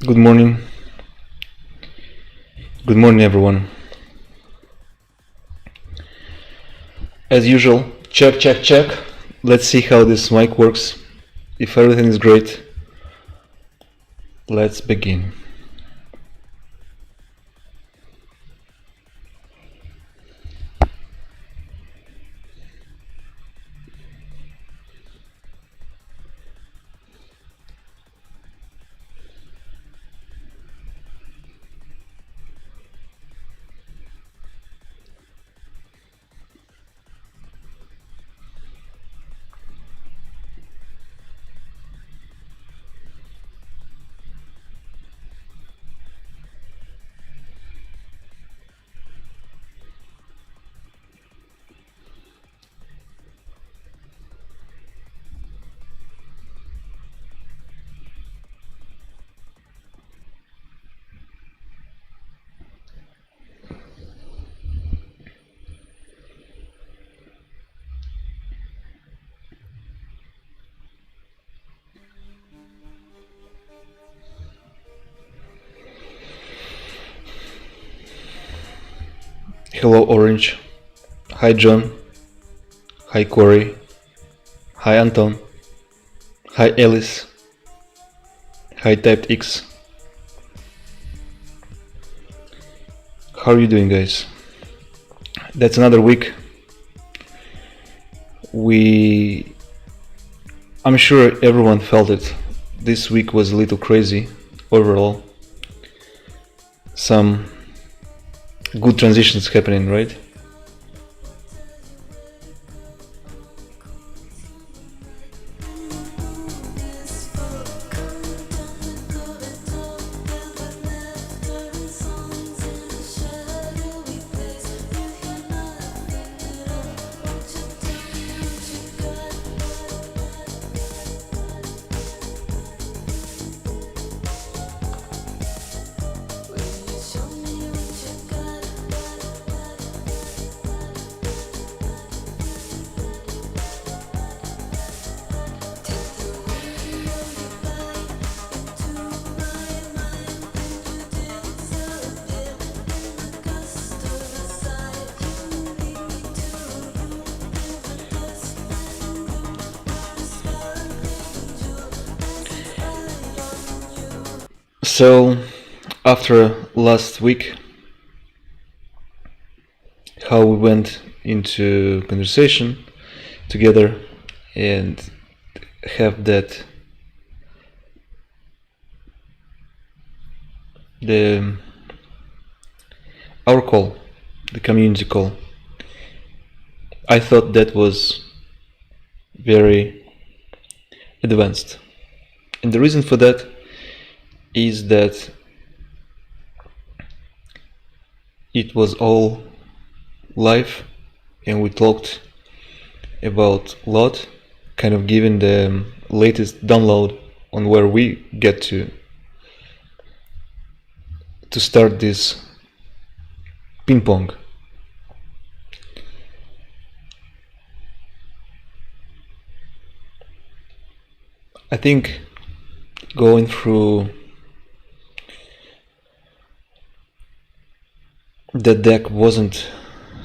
Good morning. Good morning, everyone. As usual, check, check, check. Let's see how this mic works. If everything is great, let's begin. Hello, Orange. Hi, John. Hi, Corey. Hi, Anton. Hi, Alice. Hi, Typed X. How are you doing, guys? That's another week. I'm sure everyone felt it. This week was a little crazy overall. Some good transitions happening, right? So, after last week, how we went into conversation together and have that our call, the community call, I thought that was very advanced, and the reason for that is that it was all live and we talked about a lot, kind of giving the latest download on where we get to start this ping pong. I think going through the deck wasn't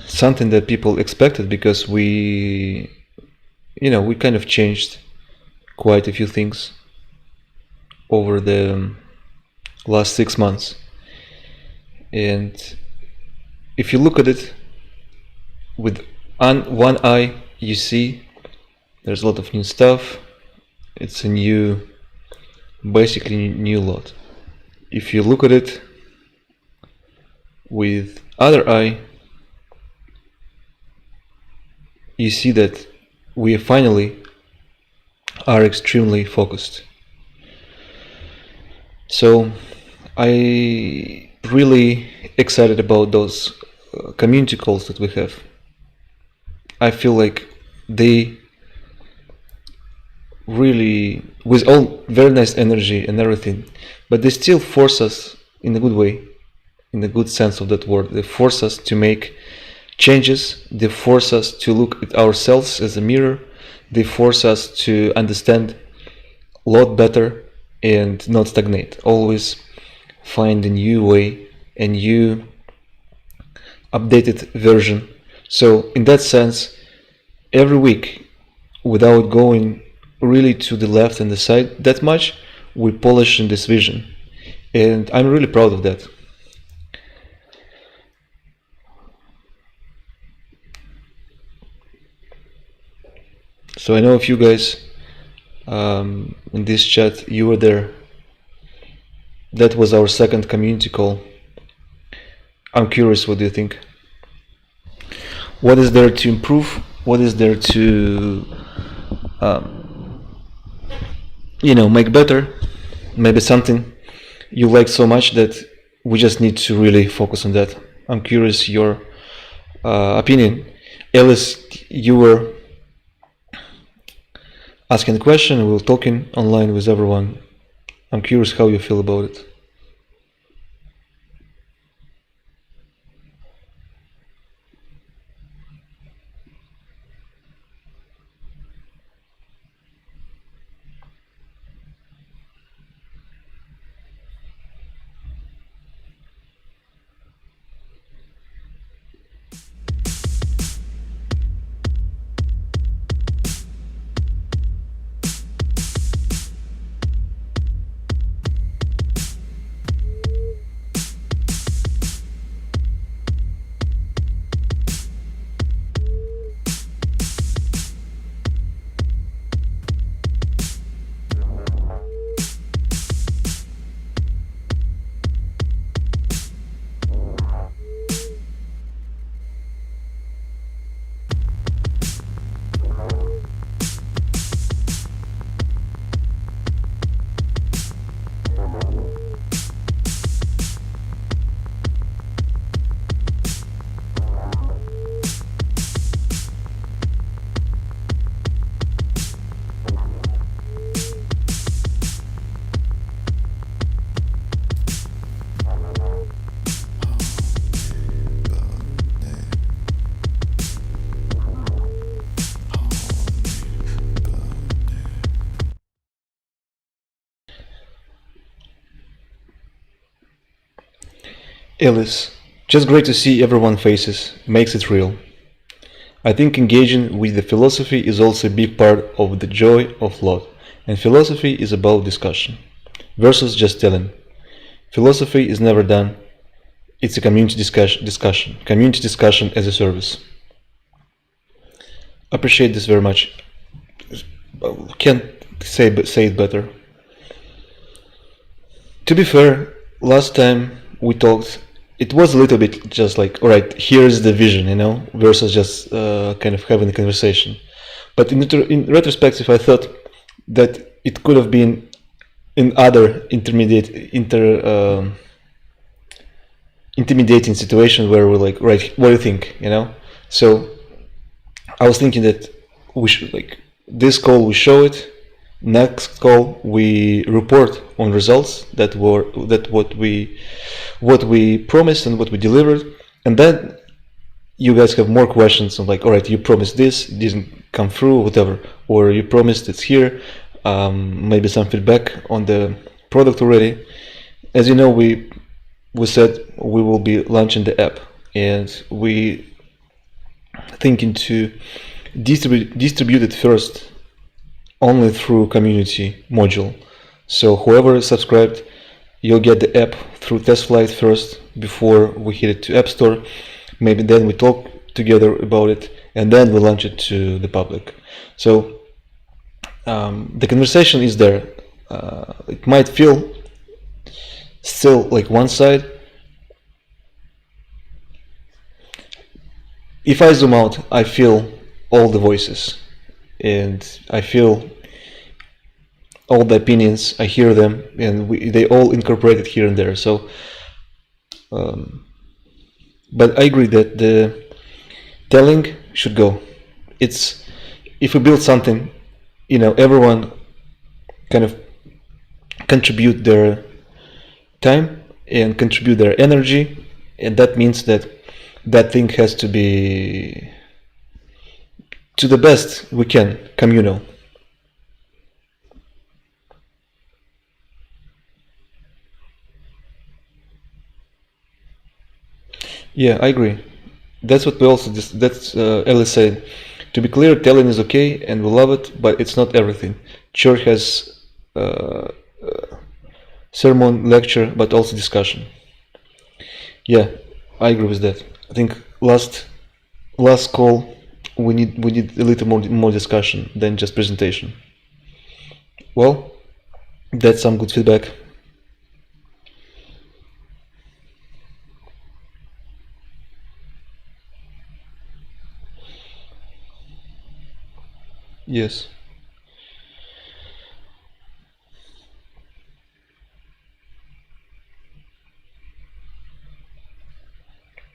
something that people expected, because we kind of changed quite a few things over the last 6 months. And if you look at it with one eye, you see there's a lot of new stuff. It's a basically new lot. If you look at it with other eye, you see that we finally are extremely focused. So I really excited about those community calls that we have. I feel like they really, with all very nice energy and everything, but they still force us in a good way, in the good sense of that word. They force us to make changes. They force us to look at ourselves as a mirror. They force us to understand a lot better and not stagnate. Always find a new way, a new updated version. So in that sense, every week, without going really to the left and the side that much, we polish in this vision, and I'm really proud of that. So I know if you guys in this chat, you were there. That was our second community call. I'm curious, what do you think? What is there to improve? What is there to make better? Maybe something you like so much that we just need to really focus on that. I'm curious your opinion. Alice, you were asking a question, we were talking online with everyone. I'm curious how you feel about it. Alice, just great to see everyone's faces, makes it real. I think engaging with the philosophy is also a big part of the joy of love, and philosophy is about discussion versus just telling. Philosophy is never done, it's a community community discussion as a service. Appreciate this very much. Can't say it better. To be fair, last time we talked, it was a little bit just like, all right, here's the vision, versus just kind of having a conversation. But in retrospective, I thought that it could have been in other intimidating situation where we're like, right, what do you think, So I was thinking that we should, like, this call we show it, next call we report on results that what we promised and what we delivered, and then you guys have more questions on, like, all right, you promised this, didn't come through, whatever, or you promised it's here, maybe some feedback on the product already. As you know, we said we will be launching the app, and we thinking to distribute it first only through community module. So whoever is subscribed, you'll get the app through TestFlight first before we hit it to App Store. Maybe then we talk together about it, and then we launch it to the public. So the conversation is there. It might feel still like one side. If I zoom out, I feel all the voices, and I feel all the opinions. I hear them, and they all incorporated here and there. So, but I agree that the telling should go. It's, if we build something, everyone kind of contribute their time and contribute their energy, and that means that that thing has to be, to the best we can, communal. Yeah, I agree. That's what we also that's Ellie said. To be clear, telling is okay and we love it, but it's not everything. Church has sermon, lecture, but also discussion. Yeah, I agree with that. I think last call we need a little more discussion than just presentation. Well, that's some good feedback. Yes,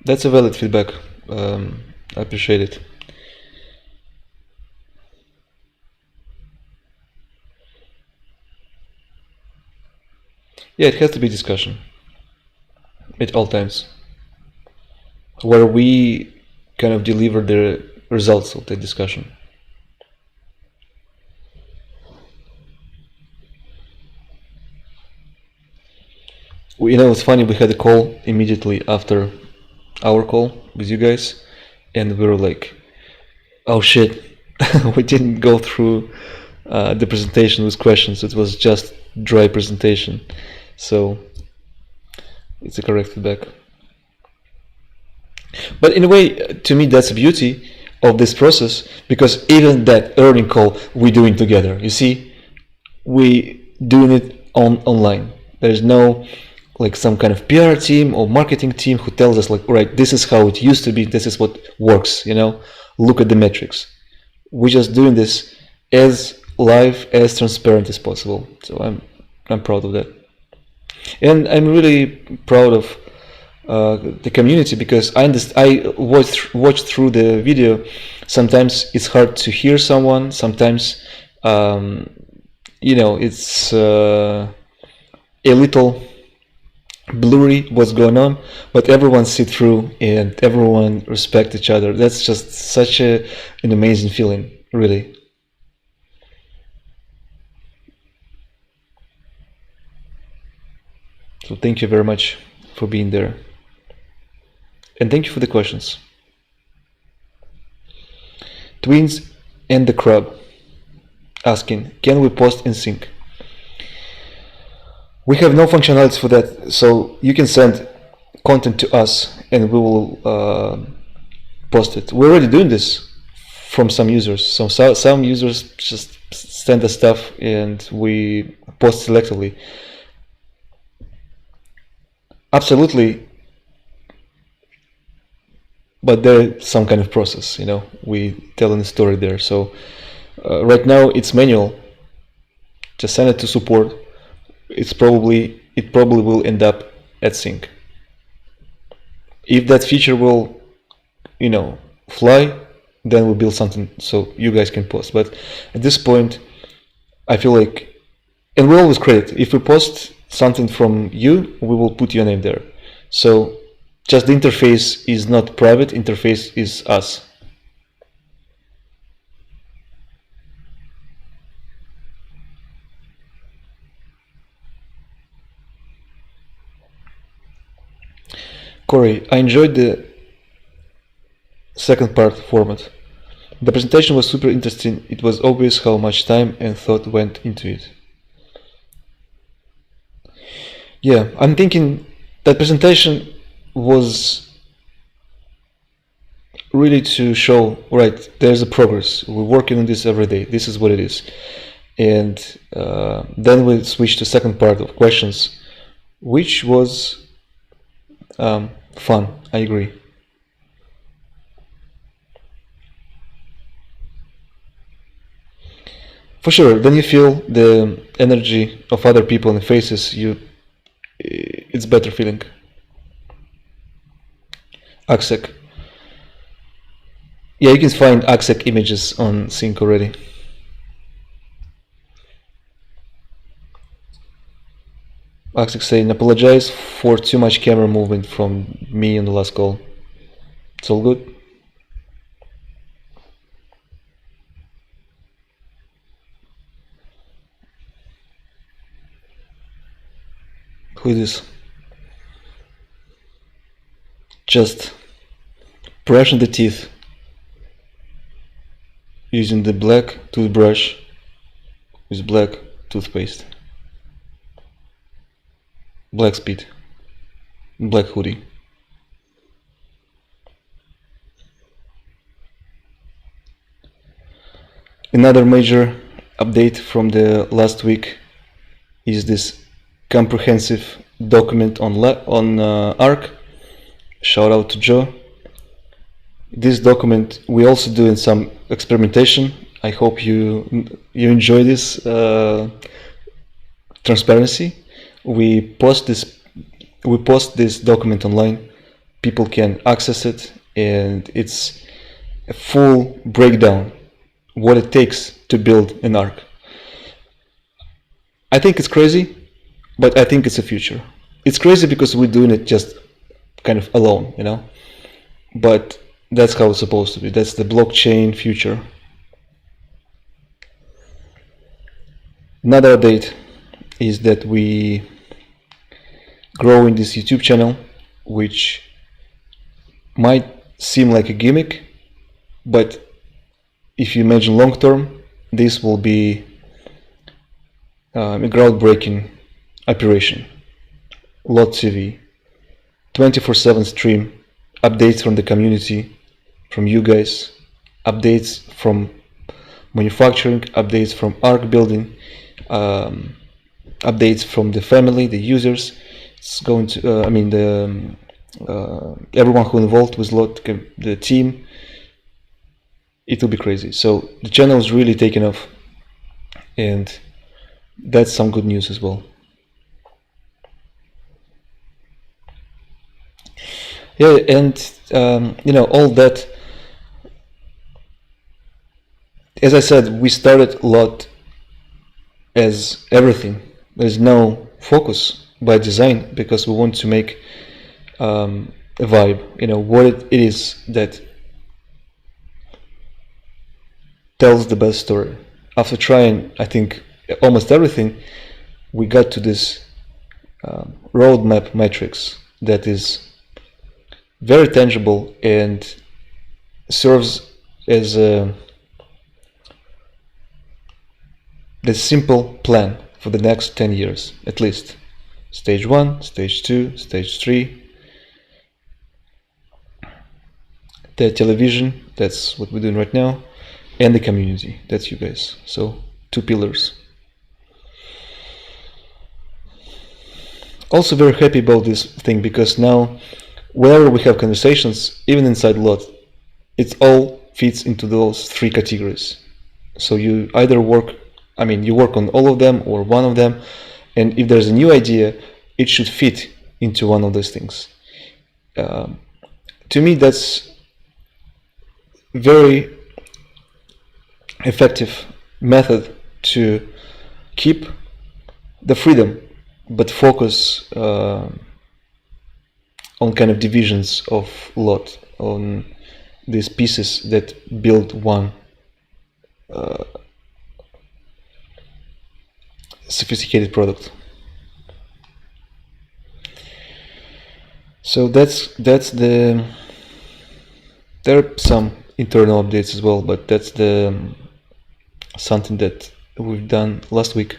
that's a valid feedback. I appreciate it. Yeah, it has to be discussion at all times, where we kind of deliver the results of the discussion. It's funny. We had a call immediately after our call with you guys, and we were like, "Oh shit, we didn't go through the presentation with questions. It was just dry presentation." So it's a correct feedback. But in a way, to me, that's the beauty of this process, because even that earning call we're doing together. You see, we doing it online. There's no like some kind of PR team or marketing team who tells us like, right, this is how it used to be. This is what works. Look at the metrics. We're just doing this as live, as transparent as possible. So I'm proud of that, and I'm really proud of the community, because I watched through the video. Sometimes it's hard to hear someone. Sometimes it's a little blurry what's going on, but everyone sit through and everyone respect each other. That's just such an amazing feeling, really. So thank you very much for being there, and thank you for the questions. Twins and the Crab asking, can we post in sync? We have no functionalities for that, so you can send content to us and we will post it. We're already doing this from some users. Some users just send us stuff and we post selectively. Absolutely, but there's some kind of process. We telling the story there. So right now it's manual. Just send it to support. It probably will end up at sync. If that feature will, fly, then we'll build something so you guys can post. But at this point, I feel like, and we always credit, if we post something from you, we will put your name there. So just the interface is not private, interface is us. Corey, I enjoyed the second part format. The presentation was super interesting. It was obvious how much time and thought went into it. Yeah, I'm thinking that presentation was really to show, right, there's a progress. We're working on this every day. This is what it is. And then we switch to second part of questions, which was fun. I agree. For sure, then you feel the energy of other people in the faces. It's better feeling. Axec. Yeah, you can find Axec images on Sync already. Axec saying, apologize for too much camera movement from me on the last call. It's all good. Who is this? just brushing the teeth using the black toothbrush with black toothpaste, black speed, black hoodie. Another major update from the last week is this comprehensive document on Arc. Shout out to Joe. This document we also do in some experimentation. I hope you enjoy this transparency. We post this document online. People can access it, and it's a full breakdown what it takes to build an Arc. I think it's crazy, but I think it's a future. It's crazy because we're doing it just kind of alone, you know, but that's how it's supposed to be. That's the blockchain future. Another update is that we grow in this YouTube channel, which might seem like a gimmick, but if you imagine long term, this will be a groundbreaking operation. Lot TV, 24/7 stream, updates from the community, from you guys, updates from manufacturing, updates from Arc building, updates from the family, the users. It's going to, everyone who involved with Lot, the team. It will be crazy. So the channel is really taking off, and that's some good news as well. Yeah, and all that. As I said, we started Lot as everything. There's no focus by design because we want to make a vibe. What it is that tells the best story. After trying, I think, almost everything, we got to this roadmap matrix that is very tangible and serves as a simple plan for the next 10 years at least. Stage 1, stage 2, stage 3. The television, that's what we're doing right now, and the community, that's you guys. So 2 pillars. Also very happy about this thing because now whenever we have conversations, even inside Lot, it all fits into those 3 categories. So you either work on all of them or one of them, and if there's a new idea, it should fit into one of those things. To me, that's very effective method to keep the freedom but focus on kind of divisions of Lot, on these pieces that build one sophisticated product. So that's the, there are some internal updates as well, but that's the something that we've done last week.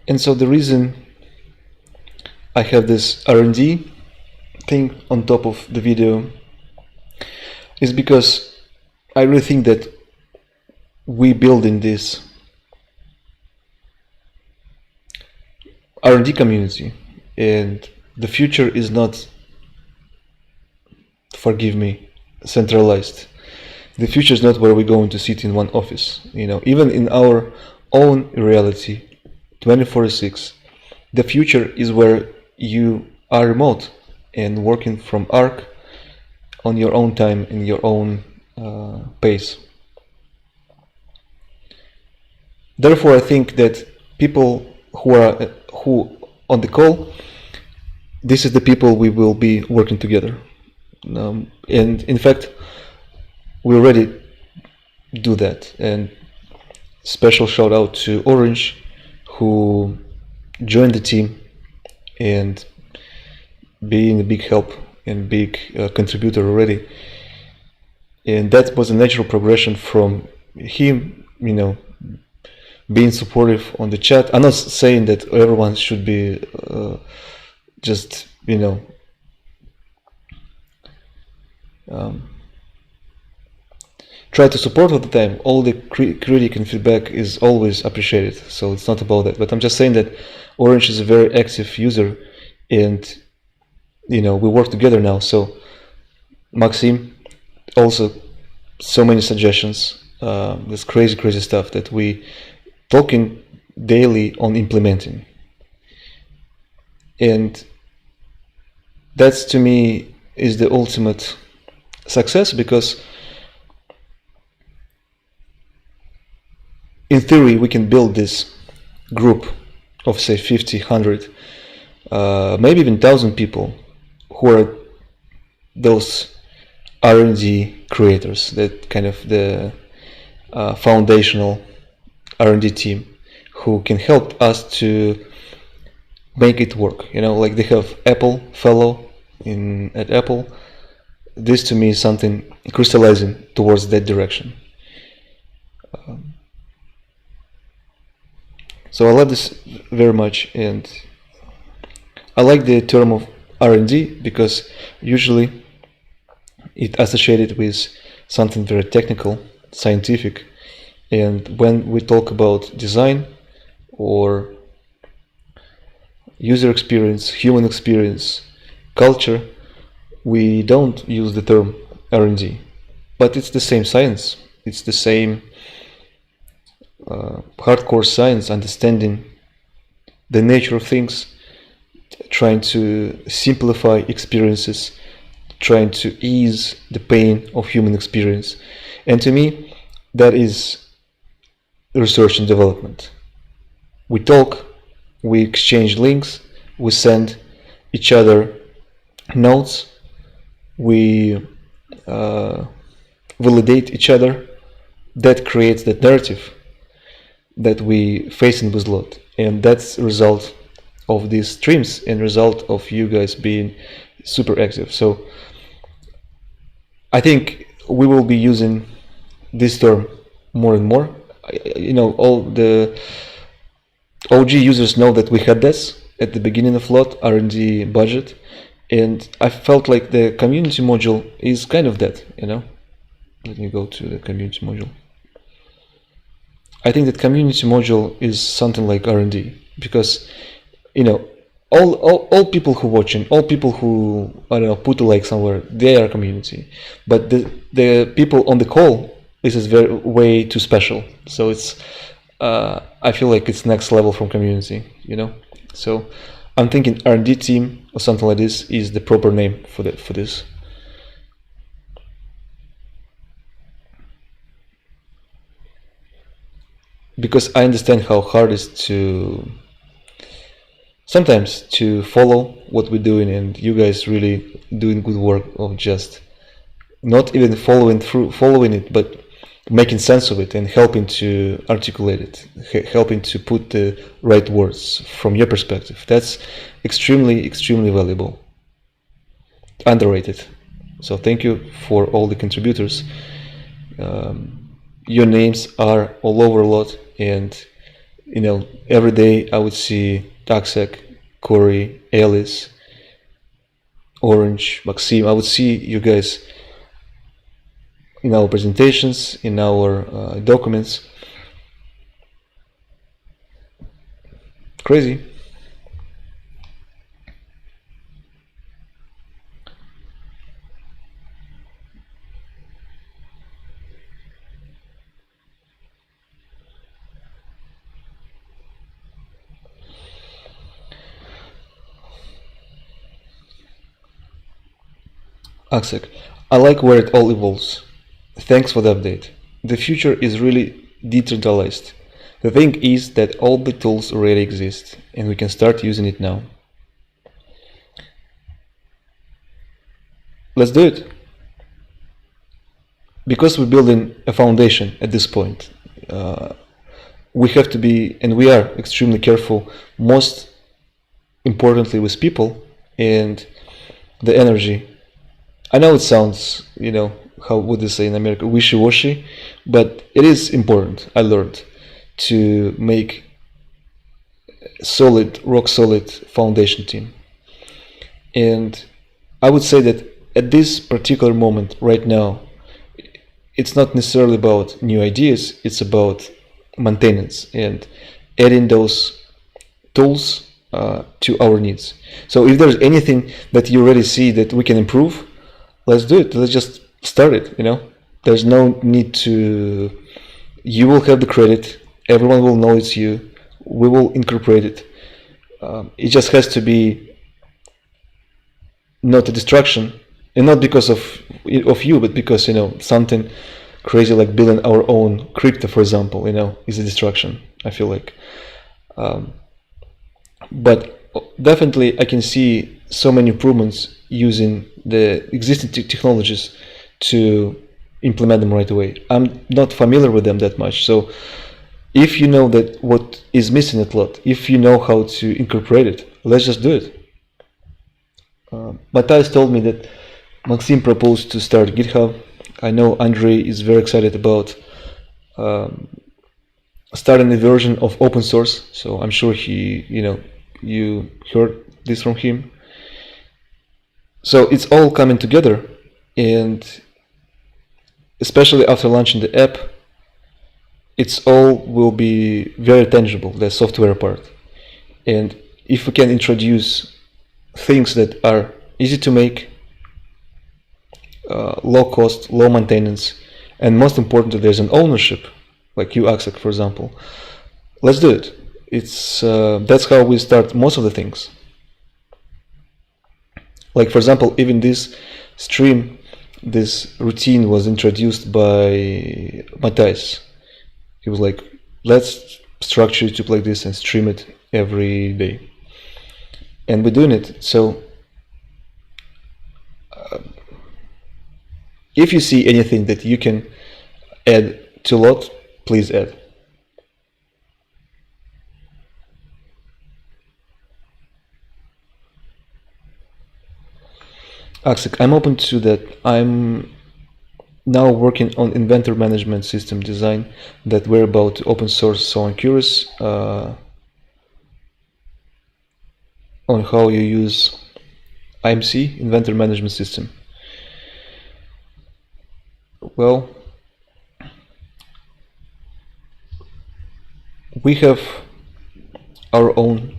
And so the reason I have this R&D thing on top of the video is because I really think that we build in this R&D community, and the future is not, forgive me, centralized. The future is not where we're going to sit in one office. Even in our own reality, 24/6, the future is where you are remote and working from Arc on your own time, in your own pace. Therefore, I think that people who on the call, this is the people we will be working together. And in fact, we already do that. And special shout out to Orange, who joined the team and being a big help and big contributor already. And that was a natural progression from him, being supportive on the chat. I'm not saying that everyone should be just, try to support all the time. All the critique and feedback is always appreciated, so it's not about that. But I'm just saying that Orange is a very active user, and we work together now. So Maxim, also so many suggestions. This crazy stuff that we talking daily on implementing, and that's, to me, is the ultimate success, because in theory we can build this group of, say, 50, 100, maybe even 1,000 people who are those R&D creators, that kind of the foundational R&D team, who can help us to make it work. Like they have Apple Fellow at Apple. This, to me, is something crystallizing towards that direction. So I love this very much, and I like the term of R&D because usually it associated with something very technical, scientific, and when we talk about design or user experience, human experience, culture, we don't use the term R&D, but it's the same science. It's the same hardcore science, understanding the nature of things, trying to simplify experiences, trying to ease the pain of human experience. And to me, that is research and development. We talk, we exchange links, we send each other notes, we validate each other. That creates that narrative that we face in Bizlot, and that's a result of these streams and result of you guys being super active. So I think we will be using this term more and more. All the OG users know that we had this at the beginning of LOT R&D budget, and I felt like the community module is kind of that. Let me go to the community module. I think that community module is something like R&D, because all people who watching, all people who, I don't know, put a like somewhere, they are community. But the people on the call, this is way too special. So it's I feel like it's next level from community. So I'm thinking R&D team or something like this is the proper name for this. Because I understand how hard it is sometimes to follow what we're doing, and you guys really doing good work of just not even following it, but making sense of it and helping to articulate it, helping to put the right words from your perspective. That's extremely valuable, underrated. So thank you for all the contributors. Your names are all over a lot, and every day I would see Taksek, Corey, Alice, Orange, Maxim. I would see you guys in our presentations, in our documents. Crazy. Aksek, I like where it all evolves. Thanks for the update. The future is really decentralized. The thing is that all the tools already exist and we can start using it now. Let's do it. Because we're building a foundation at this point, we have to be, and we are extremely careful, most importantly with people and the energy. I know it sounds, how would they say in America, wishy-washy, but it is important, I learned, to make solid, rock solid foundation team. And I would say that at this particular moment right now, it's not necessarily about new ideas, it's about maintenance and adding those tools to our needs. So if there's anything that you already see that we can improve, let's do it. Let's just start it, There's no need to, you will have the credit, everyone will know it's you, we will incorporate it. It just has to be not a distraction, and not because of you, but because, something crazy like building our own crypto, for example, is a distraction, I feel like. But definitely I can see so many improvements using the existing technologies to implement them right away. I'm not familiar with them that much, so if you know that what is missing a lot, if you know how to incorporate it, let's just do it. Matthias told me that Maxim proposed to start GitHub. I know Andrei is very excited about starting a version of open source, so I'm sure you heard this from him. So it's all coming together, and especially after launching the app, it's all will be very tangible, the software part. And if we can introduce things that are easy to make, low cost, low maintenance, and most importantly, there's an ownership, like you, Aksek, for example, let's do it. It's that's how we start most of the things. Like, for example, even this stream, this routine was introduced by Matthias. He was like, let's structure YouTube like this and stream it every day. And we're doing it. So if you see anything that you can add to a lot, please add. Aksek, I'm open to that. I'm now working on inventor management system design that we're about to open source, so I'm curious on how you use IMC, inventor management system. Well, we have our own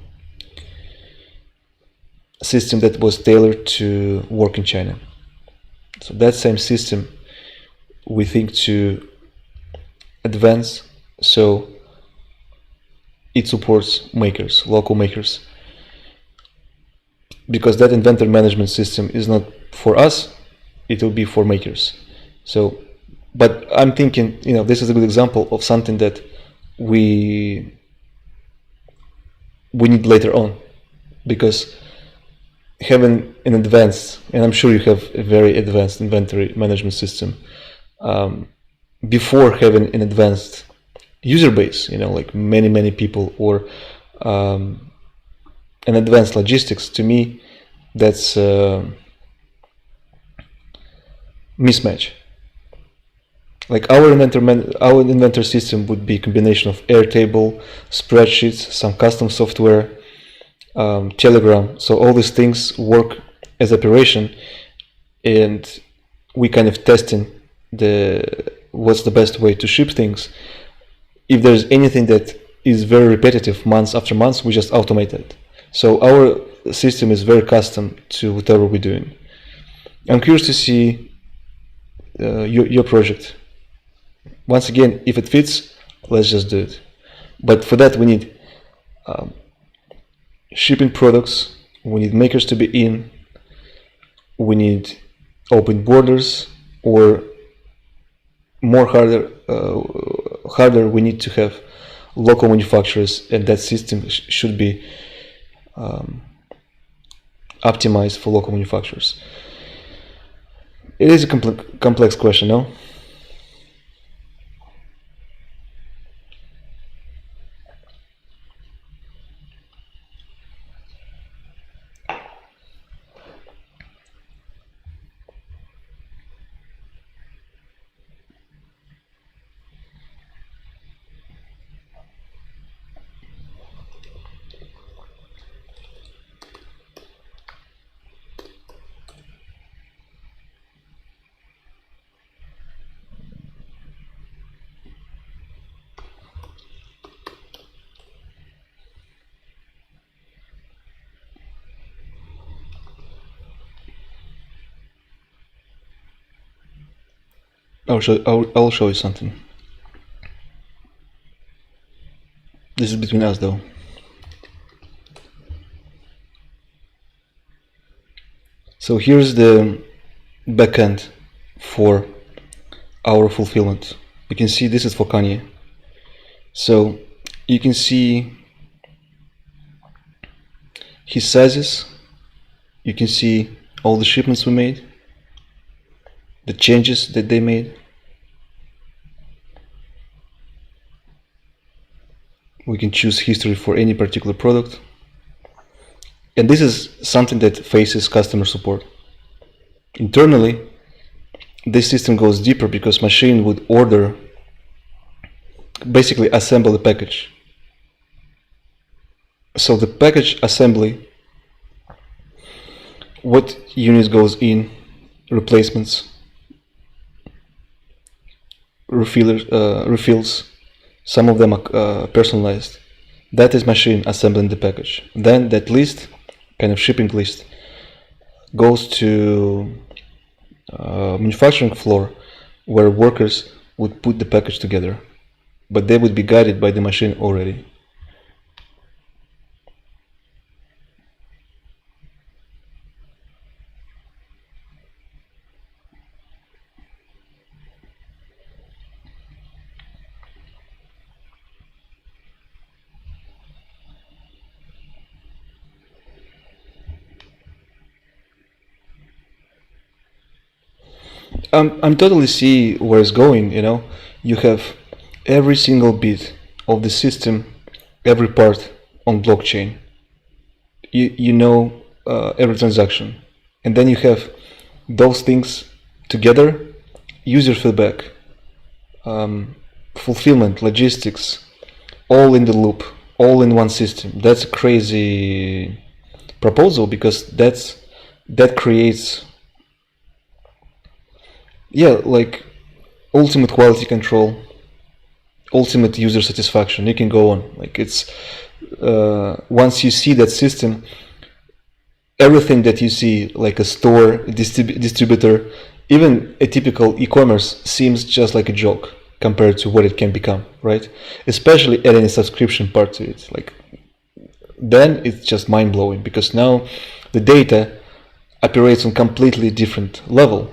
system that was tailored to work in China. So that same system we think to advance, so it supports makers, local makers, because that inventor management system is not for us, it will be for makers. So, but I'm thinking, this is a good example of something that we need later on, because having an advanced, and I'm sure you have a very advanced inventory management system, before having an advanced user base, like many people, or an advanced logistics, to me, that's a mismatch. Like our inventor system would be a combination of Airtable, spreadsheets, some custom software, Telegram. So all these things work as operation, and we kind of testing what's the best way to ship things. If there's anything that is very repetitive months after months, we just automate it. So our system is very custom to whatever we're doing. I'm curious to see your project. Once again, if it fits, let's just do it. But for that, we need shipping products, we need makers to be in, we need open borders, or more harder, we need to have local manufacturers, and that system should be optimized for local manufacturers. It is a complex question, no? I'll show you something. This is between us, though. So here's the backend for our fulfillment. You can see this is for Kanye. So you can see his sizes. You can see all the shipments we made, the changes that they made. We can choose history for any particular product. And this is something that faces customer support. Internally, this system goes deeper because machine would order, basically assemble the package. So the package assembly, what units goes in, replacements, refills, some of them are personalized. That is machine assembling the package. Then that list, kind of shipping list, goes to manufacturing floor where workers would put the package together, but they would be guided by the machine already. I'm totally see where it's going, you know. You have every single bit of the system, every part on blockchain. You know every transaction. And then you have those things together, user feedback, fulfillment, logistics, all in the loop, all in one system. That's a crazy proposal because that creates, yeah, like ultimate quality control, ultimate user satisfaction. You can go on. Like it's once you see that system, everything that you see, like a store, distributor, even a typical e-commerce seems just like a joke compared to what it can become, right? Especially adding a subscription part to it. Like then it's just mind-blowing because now the data operates on completely different level.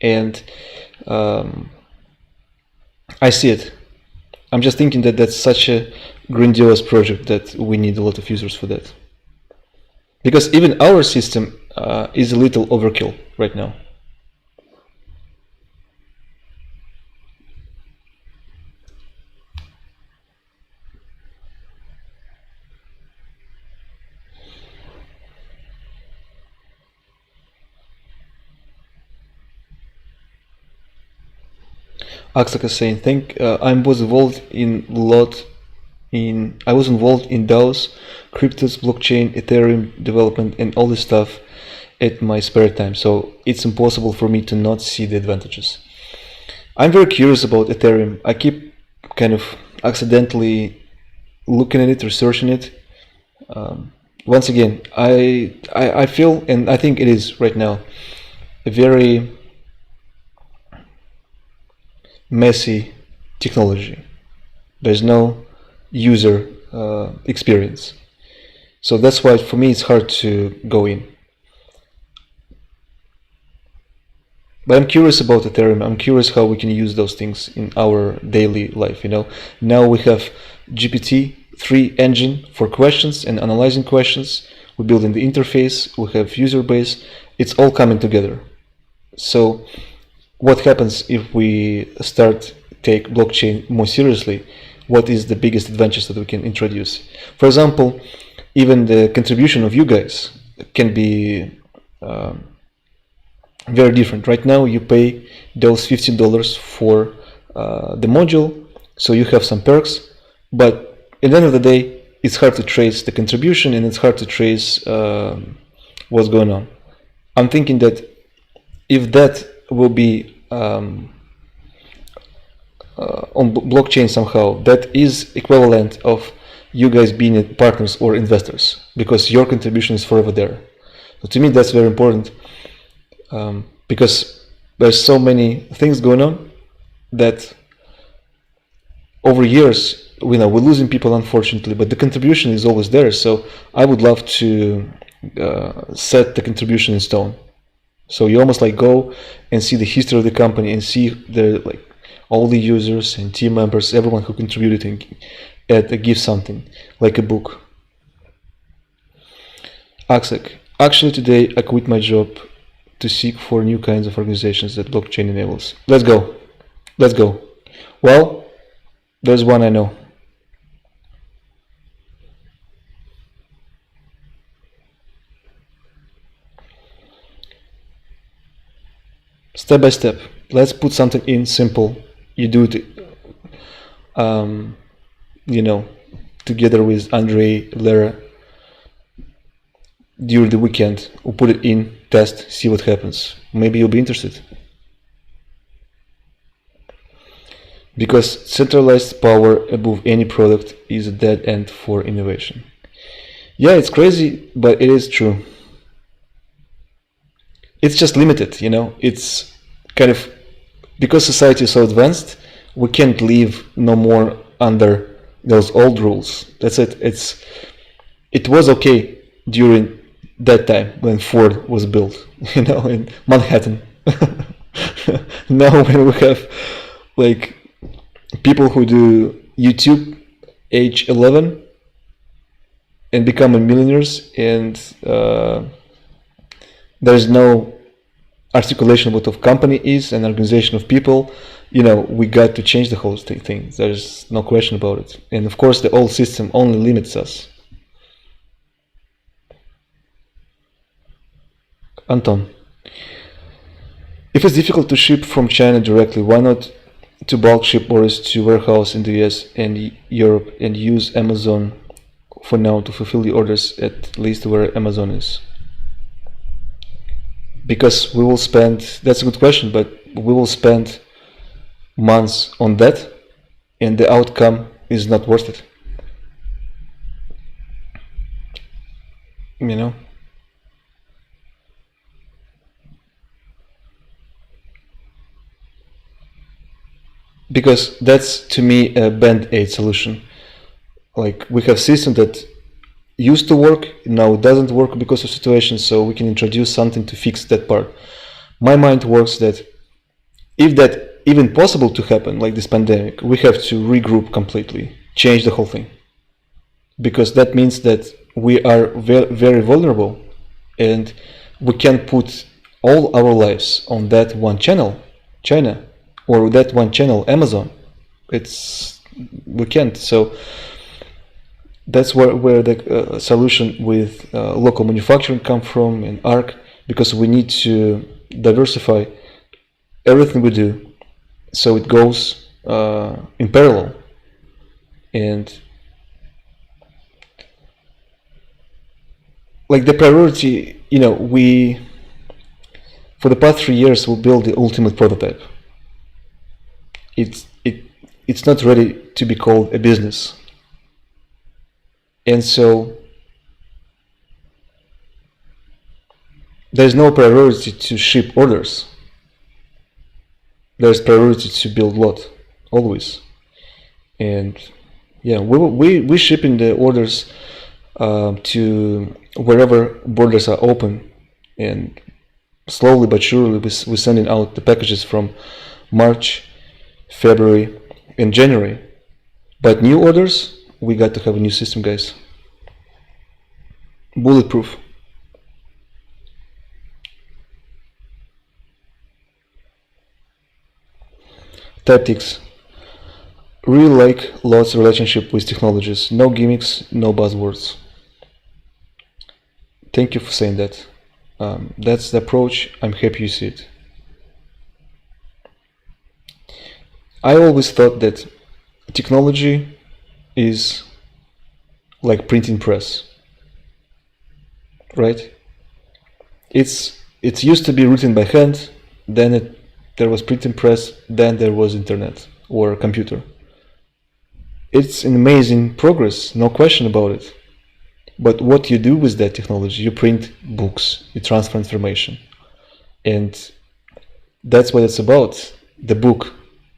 And I see it. I'm just thinking that that's such a grandiose project that we need a lot of users for that. Because even our system is a little overkill right now. Axak is saying, I was involved in DAOs, cryptos, blockchain, Ethereum development, and all this stuff at my spare time. So it's impossible for me to not see the advantages. I'm very curious about Ethereum. I keep kind of accidentally looking at it, researching it. Once again, I feel, and I think it is right now, a very messy technology. There's no user experience. So that's why for me it's hard to go in. But I'm curious about Ethereum. I'm curious how we can use those things in our daily life. Now we have GPT-3 engine for questions and analyzing questions. We're building the interface. We have user base. It's all coming together. So what happens if we start take blockchain more seriously? What is the biggest advantage that we can introduce? For example, even the contribution of you guys can be very different. Right now you pay those $15 for the module, so you have some perks, but at the end of the day it's hard to trace the contribution and it's hard to trace what's going on. I'm thinking that if that will be on blockchain somehow, that is equivalent of you guys being partners or investors, because your contribution is forever there. So to me that's very important. Because there's so many things going on that over years, we're losing people, unfortunately, but the contribution is always there. So I would love to set the contribution in stone. So you almost like go and see the history of the company and see the all the users and team members, everyone who contributed, and give something like a book. Axek, actually today I quit my job to seek for new kinds of organizations that blockchain enables. Let's go. Let's go. Well, there's one I know. Step by step. Let's put something in simple. You do it, together with Andrei, Lara, during the weekend. We'll put it in, test, see what happens. Maybe you'll be interested. Because centralized power above any product is a dead end for innovation. Yeah, it's crazy, but it is true. It's just limited, it's kind of, because society is so advanced, we can't live no more under those old rules. That's it. It was okay during that time when Ford was built, in Manhattan. Now when we have people who do YouTube age 11 and become millionaires, and there's no articulation of what a company is, an organization of people, we got to change the whole thing. There's no question about it. And of course the old system only limits us. Anton, if it's difficult to ship from China directly, why not to bulk ship orders to warehouse in the US and Europe and use Amazon for now to fulfill the orders at least where Amazon is? Because we will spend, that's a good question, but we will spend months on that and the outcome is not worth it. Because that's, to me, a band-aid solution. We have system that used to work, now it doesn't work because of situations, so we can introduce something to fix that part. My mind works that if that even possible to happen, like this pandemic, we have to regroup completely, change the whole thing. Because that means that we are very vulnerable and we can't put all our lives on that one channel, China, or that one channel, Amazon. We can't. So that's where the solution with local manufacturing come from, and ARC, because we need to diversify everything we do so it goes in parallel. And the priority, we for the past 3 years we built the ultimate prototype. it's not ready to be called a business. And so there's no priority to ship orders. There's priority to build lot, always. And yeah, we shipping the orders to wherever borders are open, and slowly but surely we're sending out the packages from March, February, and January. But new orders, we got to have a new system, guys. Bulletproof. Tactics. Really like Lot's relationship with technologies. No gimmicks, no buzzwords. Thank you for saying that. That's the approach. I'm happy you see it. I always thought that technology is like printing press, right? It used to be written by hand, then there was printing press, then there was internet or computer. It's an amazing progress, no question about it. But what you do with that technology, you print books, you transfer information. And that's what it's about, the book,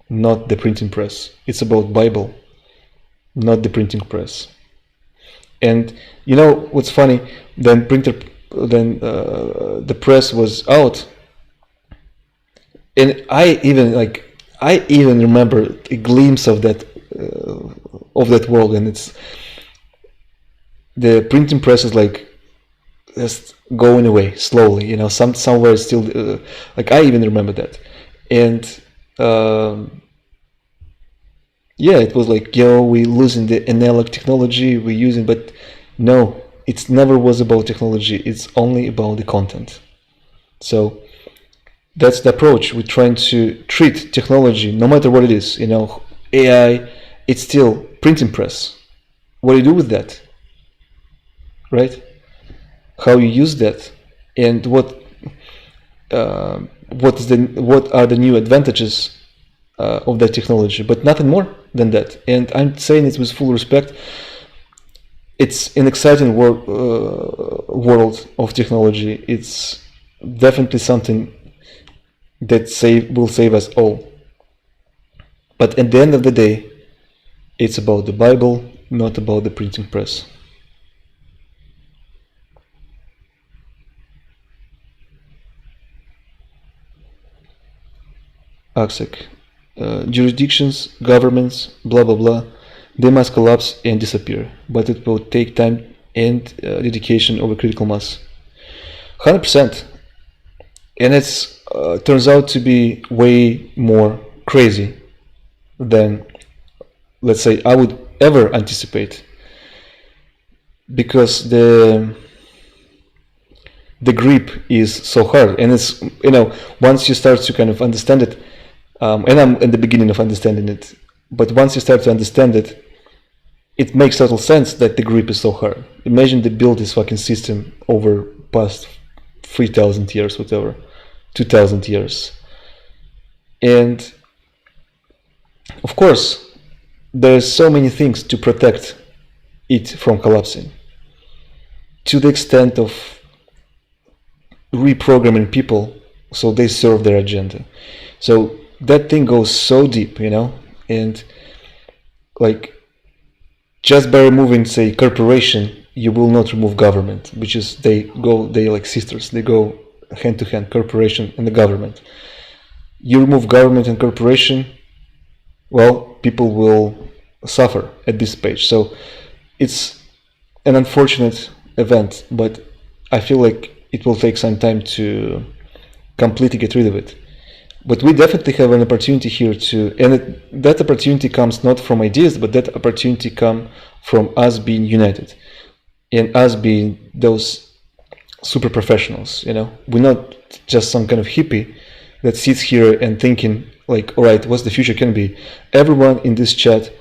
not the printing press. It's about Bible, not the printing press. And you know what's funny? Then the press was out, and I even remember a glimpse of that world, and it's the printing press is like just going away slowly, you know, somewhere still like I even remember that. And yeah, it was like, yo, we losing the analog technology we're using, but no, it never was about technology, it's only about the content. So that's the approach. We're trying to treat technology, no matter what it is, you know, AI, it's still printing press. What do you do with that? Right? How you use that, and what are the new advantages of that technology, but nothing more than that. And I'm saying it with full respect. It's an exciting world of technology. It's definitely something that will save us all. But at the end of the day, it's about the Bible, not about the printing press. Aksek. Jurisdictions, governments, blah blah blah, they must collapse and disappear, but it will take time and dedication over critical mass. 100%. And it's turns out to be way more crazy than, let's say, I would ever anticipate, because the grip is so hard, and it's, you know, once you start to kind of understand it, and I'm in the beginning of understanding it, but once you start to understand it, it makes total sense that the grip is so hard. Imagine they built this fucking system over past 3,000 years, whatever, 2,000 years. And of course, there's so many things to protect it from collapsing, to the extent of reprogramming people so they serve their agenda. So that thing goes so deep, you know, and like just by removing, say, corporation, you will not remove government, which is they like sisters, they go hand to hand, corporation and the government. You remove government and corporation, well, people will suffer at this stage. So it's an unfortunate event, but I feel like it will take some time to completely get rid of it. But we definitely have an opportunity here and that opportunity comes not from ideas, but that opportunity comes from us being united and us being those super professionals, you know. We're not just some kind of hippie that sits here and thinking like, all right, what's the future can be. Everyone in this chat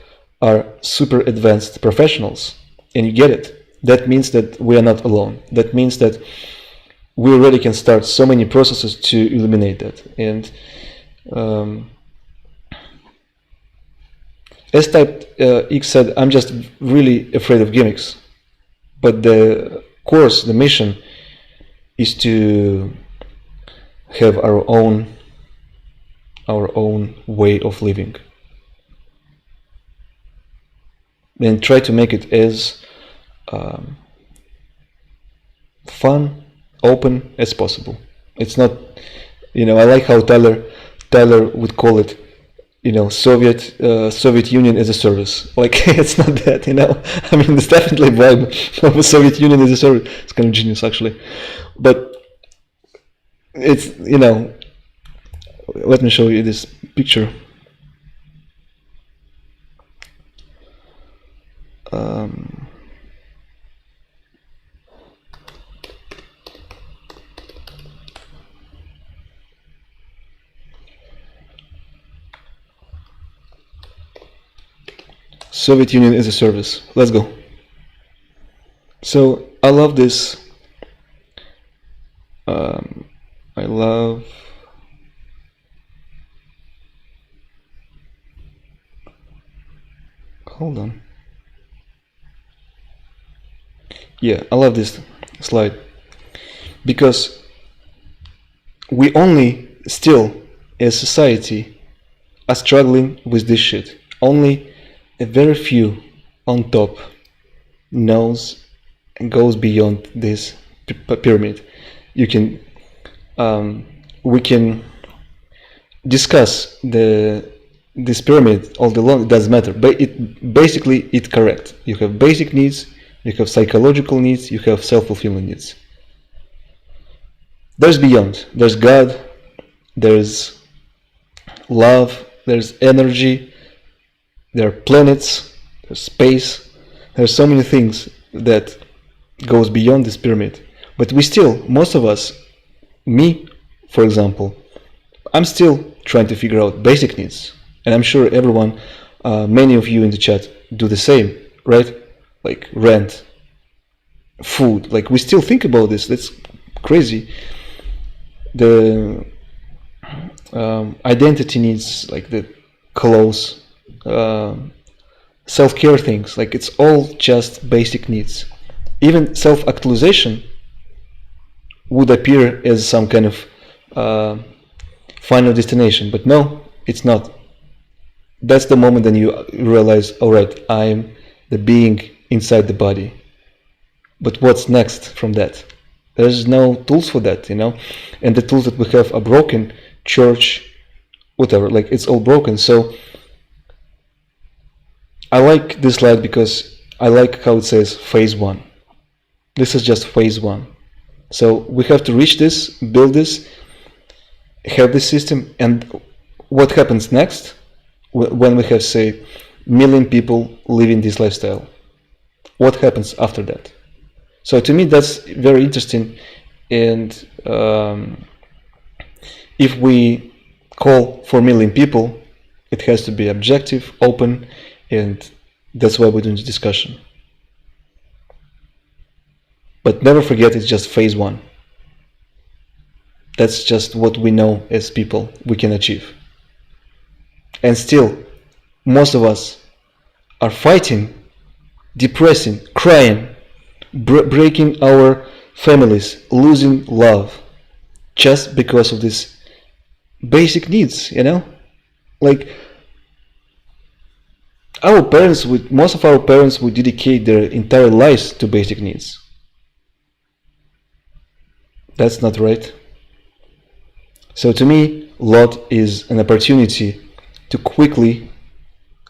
are super advanced professionals, and you get it. That means that we are not alone. That means that we already can start so many processes to eliminate that. And S-Type X said, I'm just really afraid of gimmicks. But the course, the mission, is to have our own way of living. And try to make it as fun, open as possible. It's not, I like how Tyler would call it, Soviet Union as a service. Like, it's not that, I mean, it's definitely a vibe of a Soviet Union as a service. It's kind of genius, actually. But it's, let me show you this picture. Soviet Union as a service. Let's go. So I love this. Hold on. Yeah, I love this slide because we only still as society are struggling with this shit. Only a very few on top knows and goes beyond this pyramid. We can discuss this pyramid all day long. It doesn't matter, but it's correct. You have basic needs, you have psychological needs, you have self-fulfilling needs. There's beyond. There's God, there's love, there's energy, there are planets, there's space. There's so many things that goes beyond this pyramid. But we still, most of us, me, for example, I'm still trying to figure out basic needs. And I'm sure everyone, many of you in the chat do the same, right? Like rent, food, like we still think about this. That's crazy. The identity needs, like the clothes, self-care things, like it's all just basic needs. Even self-actualization would appear as some kind of final destination, but no, it's not. That's the moment then you realize, all right, I'm the being inside the body. But what's next from that? There's no tools for that, and the tools that we have are broken. Church, whatever, like it's all broken. So I like this slide because I like how it says phase 1. This is just phase 1. So we have to reach this, build this, have this system, and what happens next when we have, say, million people living this lifestyle? What happens after that? So to me that's very interesting, and if we call for million people, it has to be objective, open, and that's why we're doing this discussion. But never forget, it's just phase 1. That's just what we know as people we can achieve. And still, most of us are fighting, depressing, crying, breaking our families, losing love, just because of these basic needs, Like, most of our parents would dedicate their entire lives to basic needs. That's not right. So to me, Lot is an opportunity to quickly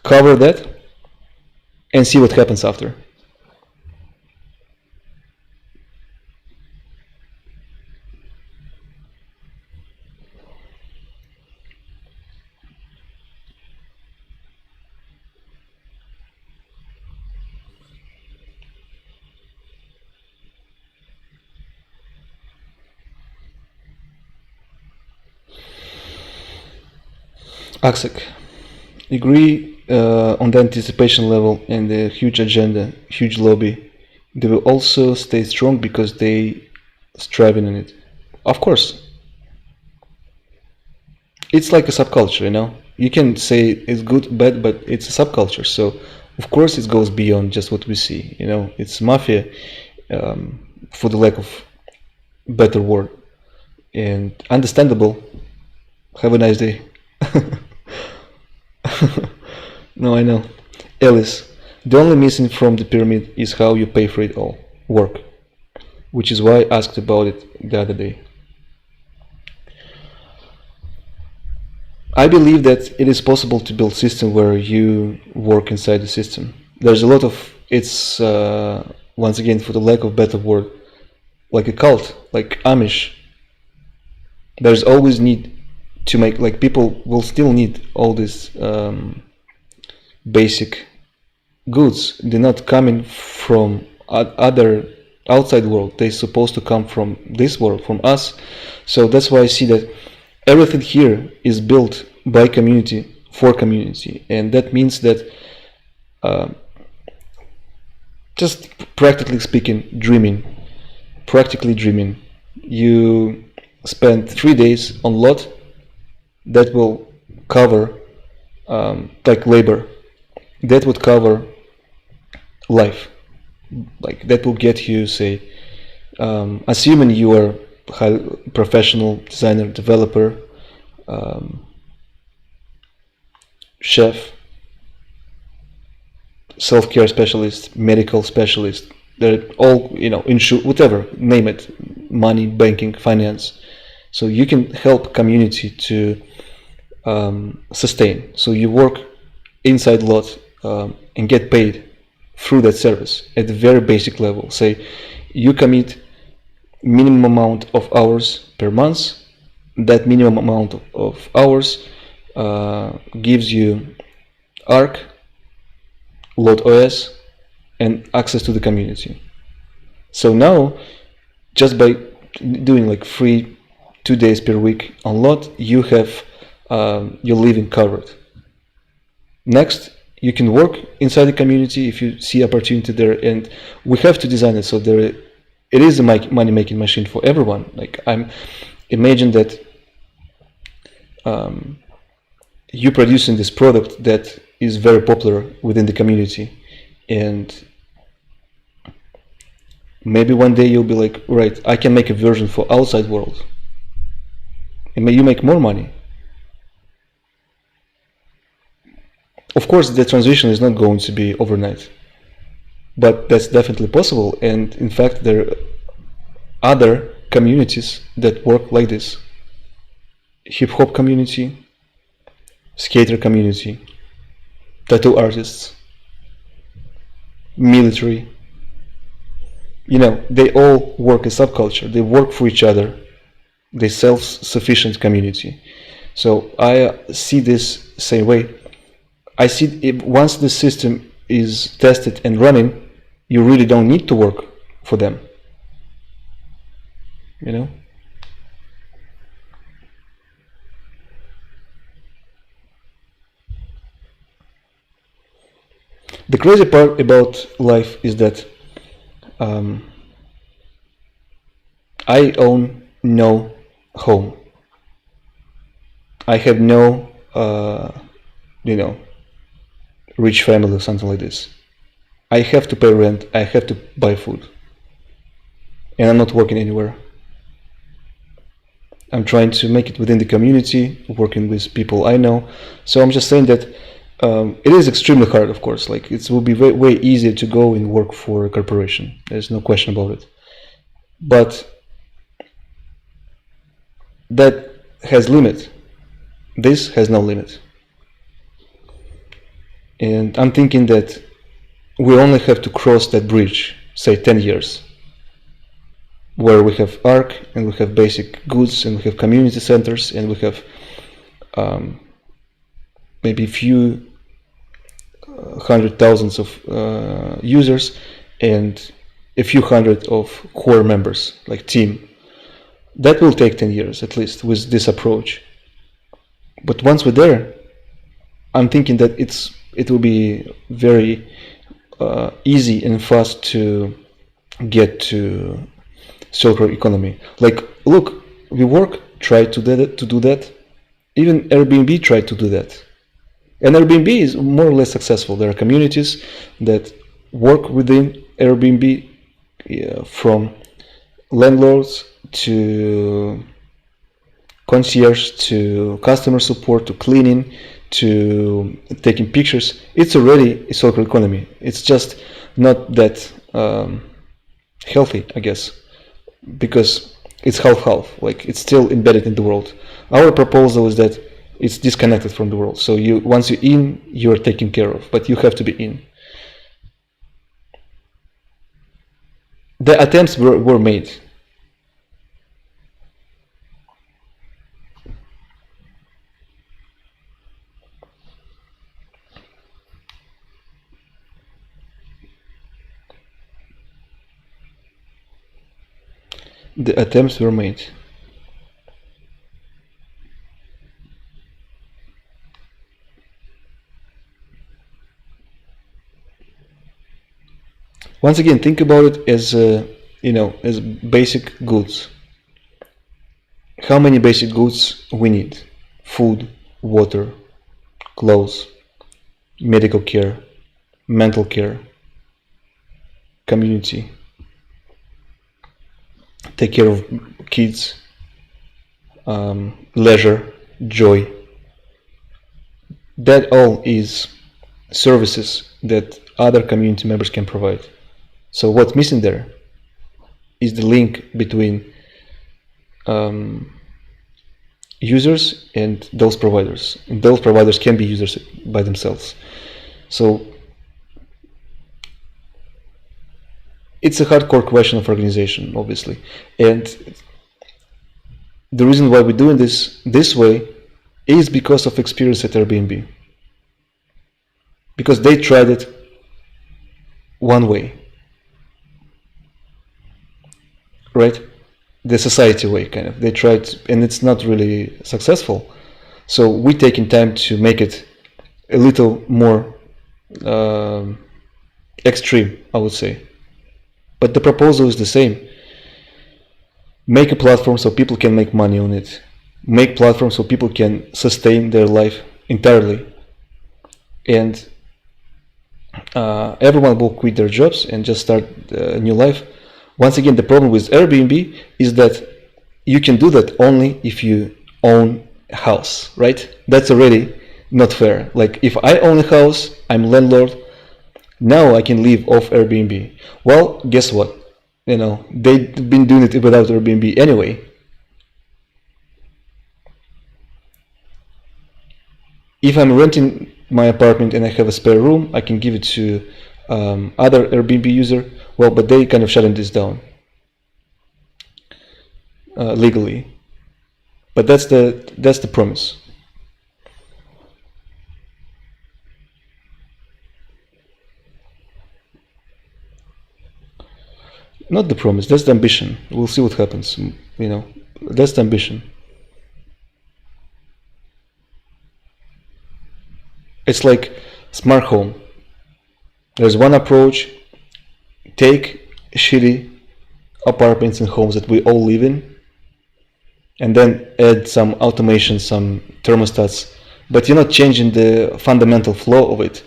cover that and see what happens after. Aksek, agree on the anticipation level and the huge agenda, huge lobby. They will also stay strong because they striving on it. Of course. It's like a subculture, you can say it's good, bad, but it's a subculture. So of course it goes beyond just what we see. It's mafia, for the lack of better word, and understandable. Have a nice day. No, I know. Alice, the only missing from the pyramid is how you pay for it all. Work. Which is why I asked about it the other day. I believe that it is possible to build a system where you work inside the system. There's a lot of, it's, once again, for the lack of better word, like a cult, like Amish. There's always need to make, like, people will still need all these basic goods. They're not coming from other outside world. They're supposed to come from this world, from us. So that's why I see that everything here is built by community for community, and that means that just practically speaking, practically dreaming, you spend 3 days on lot that will cover like labor, that would cover life, like that will get you, say, assuming you are high professional designer, developer, chef, self-care specialist, medical specialist, they're all, whatever, name it, money, banking, finance. So you can help community to sustain. So you work inside lot and get paid through that service at the very basic level. Say you commit minimum amount of hours per month. That minimum amount of hours gives you Arc, Lot OS, and access to the community. So now, just by doing like free 2 days per week on Lot, you have your living covered. Next, you can work inside the community if you see opportunity there, and we have to design it so it is a money-making machine for everyone. Like, imagine that you producing this product that is very popular within the community, and maybe one day you'll be like, right, I can make a version for outside world, and you make more money. Of course, the transition is not going to be overnight, but that's definitely possible. And in fact, there are other communities that work like this: hip-hop community, skater community, tattoo artists, military. They all work as subculture. They work for each other. They self-sufficient community. So I see this same way. I see once the system is tested and running, you really don't need to work for them. The crazy part about life is that I own no home. I have no, rich family or something like this. I have to pay rent, I have to buy food, and I'm not working anywhere. I'm trying to make it within the community, working with people I know. So I'm just saying that it is extremely hard, of course. Like, it will be way easier to go and work for a corporation. There's no question about it. But that has limit. This has no limit. And I'm thinking that we only have to cross that bridge, say 10 years, where we have Arc, and we have basic goods, and we have community centers, and we have maybe a few hundred thousands of users, and a few hundred of core members, like team. That will take 10 years at least with this approach. But once we're there, I'm thinking that it will be very easy and fast to get to circular economy. Like, look, we try to do that, Even Airbnb tried to do that. And Airbnb is more or less successful. There are communities that work within Airbnb, from landlords to concierge to customer support to cleaning to taking pictures. It's already a circular economy. It's just not that healthy, I guess, because it's half-half. Like, it's still embedded in the world. Our proposal is that it's disconnected from the world. So once you're in, you're taken care of, but you have to be in. The attempts were made. The attempts were made. Once again, think about it as as basic goods. How many basic goods we need? Food, water, clothes, medical care, mental care, community, take care of kids, leisure, joy. That all is services that other community members can provide. So what's missing there is the link between users and those providers. And those providers can be users by themselves. So it's a hardcore question of organization, obviously. And the reason why we're doing this way is because of experience at Airbnb. Because they tried it one way. Right? The society way, kind of. They tried, and it's not really successful. So we're taking time to make it a little more extreme, I would say. But the proposal is the same. Make a platform so people can make money on it. Make platforms so people can sustain their life entirely. And everyone will quit their jobs and just start a new life. Once again, the problem with Airbnb is that you can do that only if you own a house, right? That's already not fair. Like, if I own a house, I'm landlord, now I can live off Airbnb. Well, guess what? They've been doing it without Airbnb anyway. If I'm renting my apartment and I have a spare room, I can give it to other Airbnb user. Well, but they kind of shutting this down legally. But that's the promise. Not the promise. That's the ambition. We'll see what happens. That's the ambition. It's like smart home. There's one approach. Take shitty apartments and homes that we all live in, and then add some automation, some thermostats, but you're not changing the fundamental flow of it.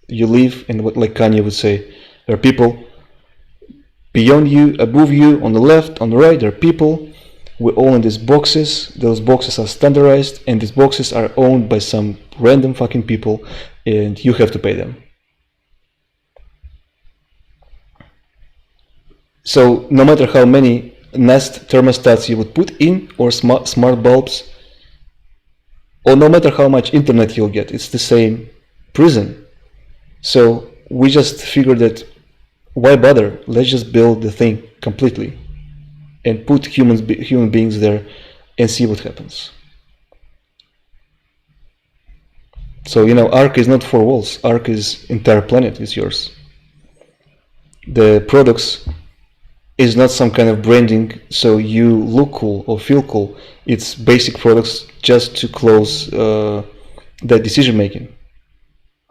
You live in what, like Kanye would say, there are people beyond you, above you, on the left, on the right. There are people. We're all in these boxes. Those boxes are standardized, and these boxes are owned by some random fucking people, and you have to pay them. So no matter how many Nest thermostats you would put in, or smart bulbs, or no matter how much internet you'll get, it's the same prison. So we just figured that why bother? Let's just build the thing completely and put human beings there and see what happens. So Ark is not 4 walls. Ark is entire planet is yours. The products is not some kind of branding so you look cool or feel cool. It's basic products just to close that decision making,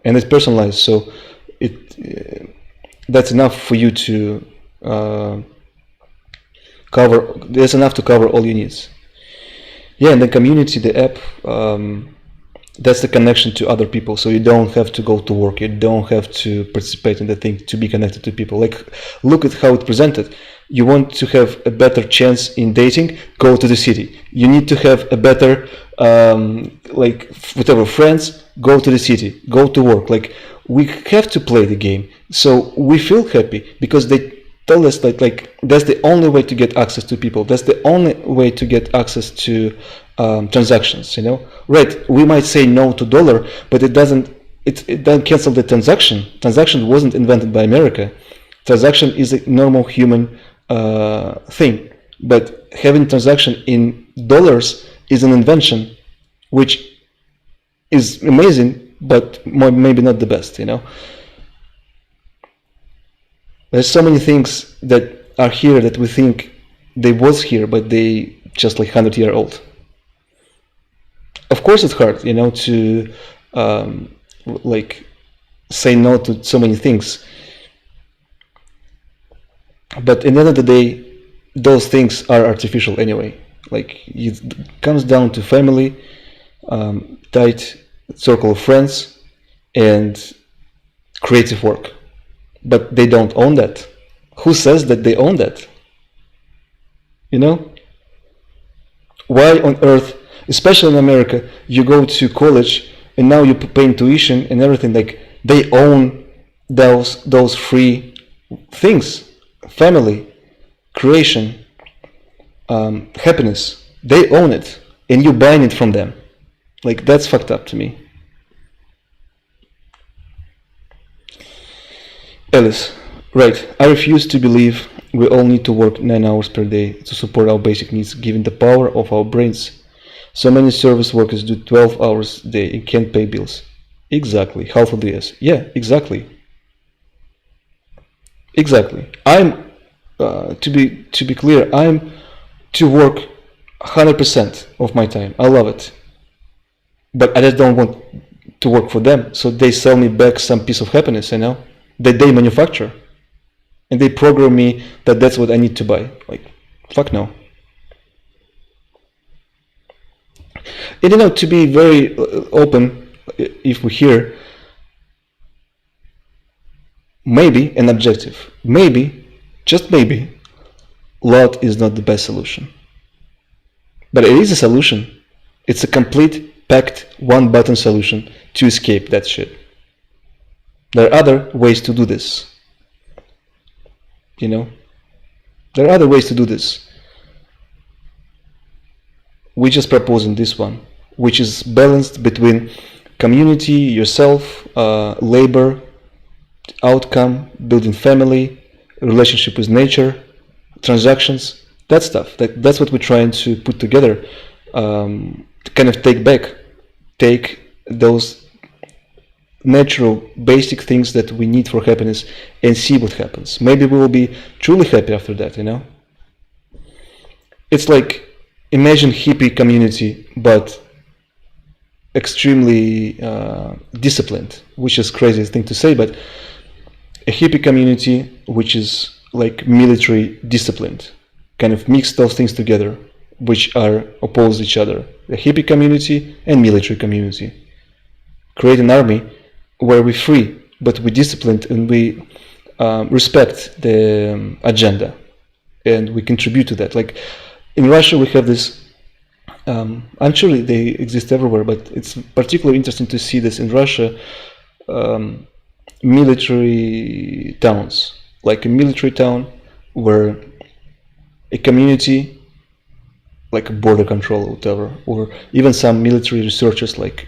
and it's personalized. So that's enough for you to cover. There's enough to cover all your needs. Yeah, and the community, the app, that's the connection to other people. So you don't have to go to work. You don't have to participate in the thing to be connected to people. Like, look at how it's presented. You want to have a better chance in dating, go to the city. You need to have a better, like, whatever, friends, go to the city, go to work. Like, we have to play the game. So we feel happy because they tell us that, like, that's the only way to get access to people. That's the only way to get access to transactions, you know? Right, we might say no to dollar, but it doesn't cancel the transaction. Transaction wasn't invented by America. Transaction is a normal human thing. But having transaction in dollars is an invention, which is amazing, but maybe not the best, you know? There's so many things that are here that we think they was here, but they just like 100-year old. Of course, it's hard, you know, to like say no to so many things. But at the end of the day, those things are artificial anyway. Like, it comes down to family, tight circle of friends, and creative work. But they don't own that. Who says that they own that? You know? Why on earth, especially in America, you go to college and now you pay tuition and everything, like, they own those free things. Family, creation, happiness. They own it, and you buying it from them. Like, that's fucked up to me. Alice, right. I refuse to believe we all need to work 9 hours per day to support our basic needs, given the power of our brains. So many service workers do 12 hours a day and can't pay bills. Exactly. Half of the US. Yeah, exactly. Exactly. I'm to be clear, I'm to work 100% of my time. I love it, but I just don't want to work for them. So they sell me back some piece of happiness, you know, that they manufacture, and they program me that that's what I need to buy. Like, fuck no. And you know, to be very open, if we hear, maybe an objective, maybe, just maybe, lot is not the best solution. But it is a solution. It's a complete, packed, one-button solution to escape that shit. There are other ways to do this. You know? There are other ways to do this. We're just proposing this one, which is balanced between community, yourself, labor, outcome, building family, relationship with nature, transactions, that stuff. That's what we're trying to put together, to kind of take those natural, basic things that we need for happiness and see what happens. Maybe we will be truly happy after that, you know? It's like, imagine hippie community, but extremely disciplined, which is crazy thing to say, but a hippie community which is like military disciplined, kind of mix those things together, which are opposed each other. A hippie community and military community. Create an army where we're free, but we're disciplined and we respect the agenda, and we contribute to that. Like in Russia, we have this. I'm sure they exist everywhere, but it's particularly interesting to see this in Russia. Military towns, like a military town where a community, like a border control or whatever, or even some military researchers like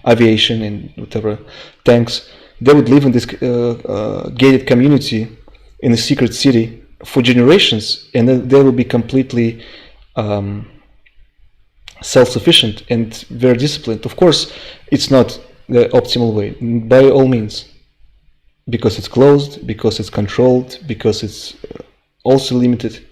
aviation and whatever, tanks, they would live in this gated community in a secret city for generations, and then they will be completely self-sufficient and very disciplined. Of course, it's not the optimal way, by all means, because it's closed, because it's controlled, because it's also limited.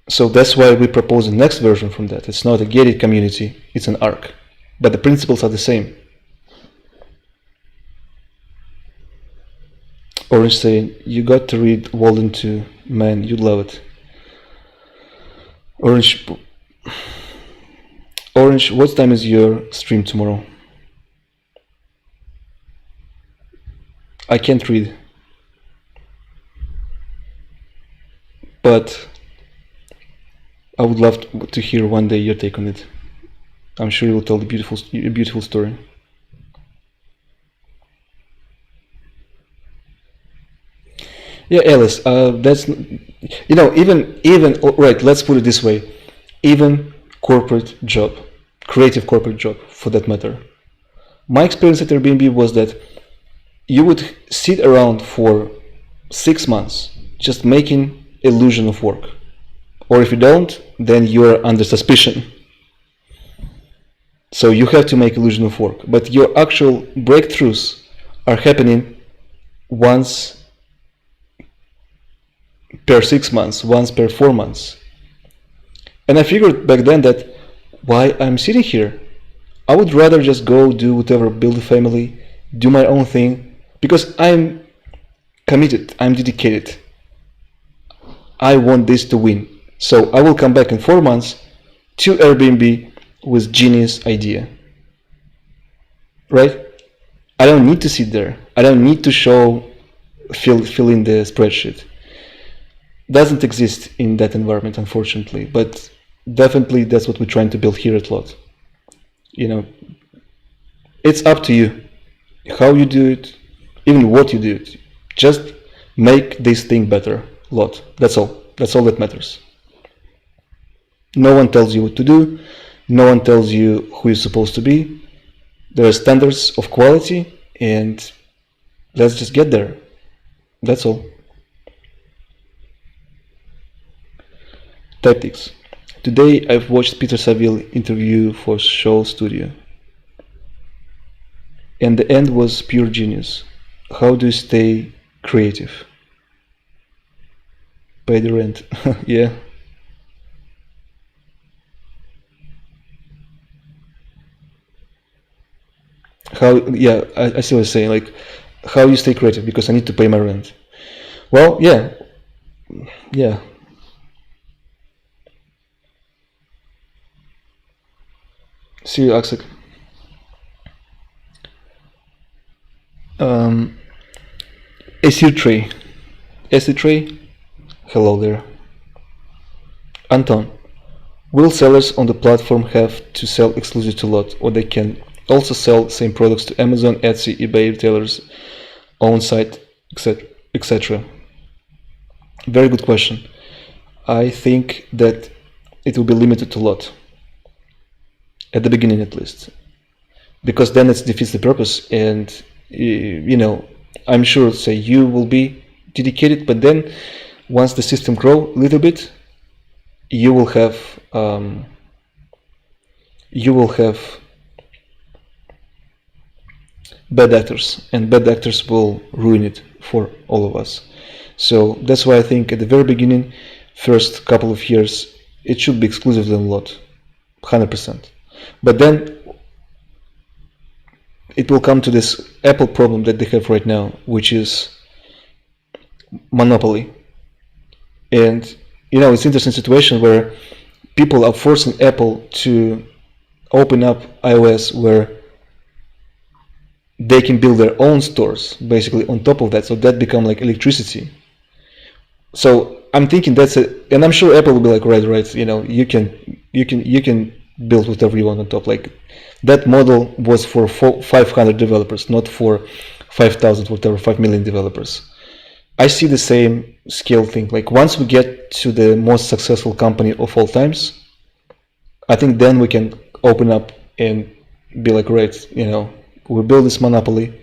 So that's why we propose the next version from that. It's not a gated community, it's an arc, but the principles are the same. Orange saying, you got to read Walden 2, man, you'd love it. Orange, Orange, what time is your stream tomorrow? I can't read, but I would love to hear one day your take on it. I'm sure you will tell a beautiful story. Yeah, Alice. That's even right. Let's put it this way: even corporate job, creative corporate job, for that matter. My experience at Airbnb was that you would sit around for 6 months just making illusion of work, or if you don't, then you are under suspicion. So you have to make illusion of work, but your actual breakthroughs are happening once per 6 months, once per 4 months. And I figured back then that why I'm sitting here, I would rather just go do whatever, build a family, do my own thing, because I'm committed, I'm dedicated. I want this to win. So I will come back in 4 months to Airbnb with genius idea. Right? I don't need to sit there. I don't need to fill in the spreadsheet. Doesn't exist in that environment, unfortunately, but definitely that's what we're trying to build here at Lot. It's up to you how you do it, even what you do it. Just make this thing better, Lot. That's all that matters. No one tells you what to do. No one tells you who you're supposed to be. There are standards of quality, and let's just get there. That's all. Tactics. Today I've watched Peter Saville interview for Show Studio, and the end was pure genius. How do you stay creative? Pay the rent. Yeah. I see what you're saying, like how you stay creative, because I need to pay my rent. Well, yeah. See you, Aksik. Acid Tray, hello there. Anton, will sellers on the platform have to sell exclusive to Lot, or they can also sell same products to Amazon, Etsy, eBay, retailers, own site, etc.? Very good question. I think that it will be limited to Lot, at the beginning at least, because then it defeats the purpose. And I'm sure, say, you will be dedicated, but then once the system grow a little bit, you will have bad actors, and bad actors will ruin it for all of us. So that's why I think at the very beginning, first couple of years, it should be exclusively on Lot, 100%. But then it will come to this Apple problem that they have right now, which is monopoly. And it's an interesting situation where people are forcing Apple to open up iOS where they can build their own stores basically on top of that, so that become like electricity. So I'm thinking and I'm sure Apple will be like, right, you can build whatever you want on top. Like that model was for 500 developers, not for 5,000, whatever, 5 million developers. I see the same scale thing. Like once we get to the most successful company of all times, I think then we can open up and be like, right, we build this monopoly.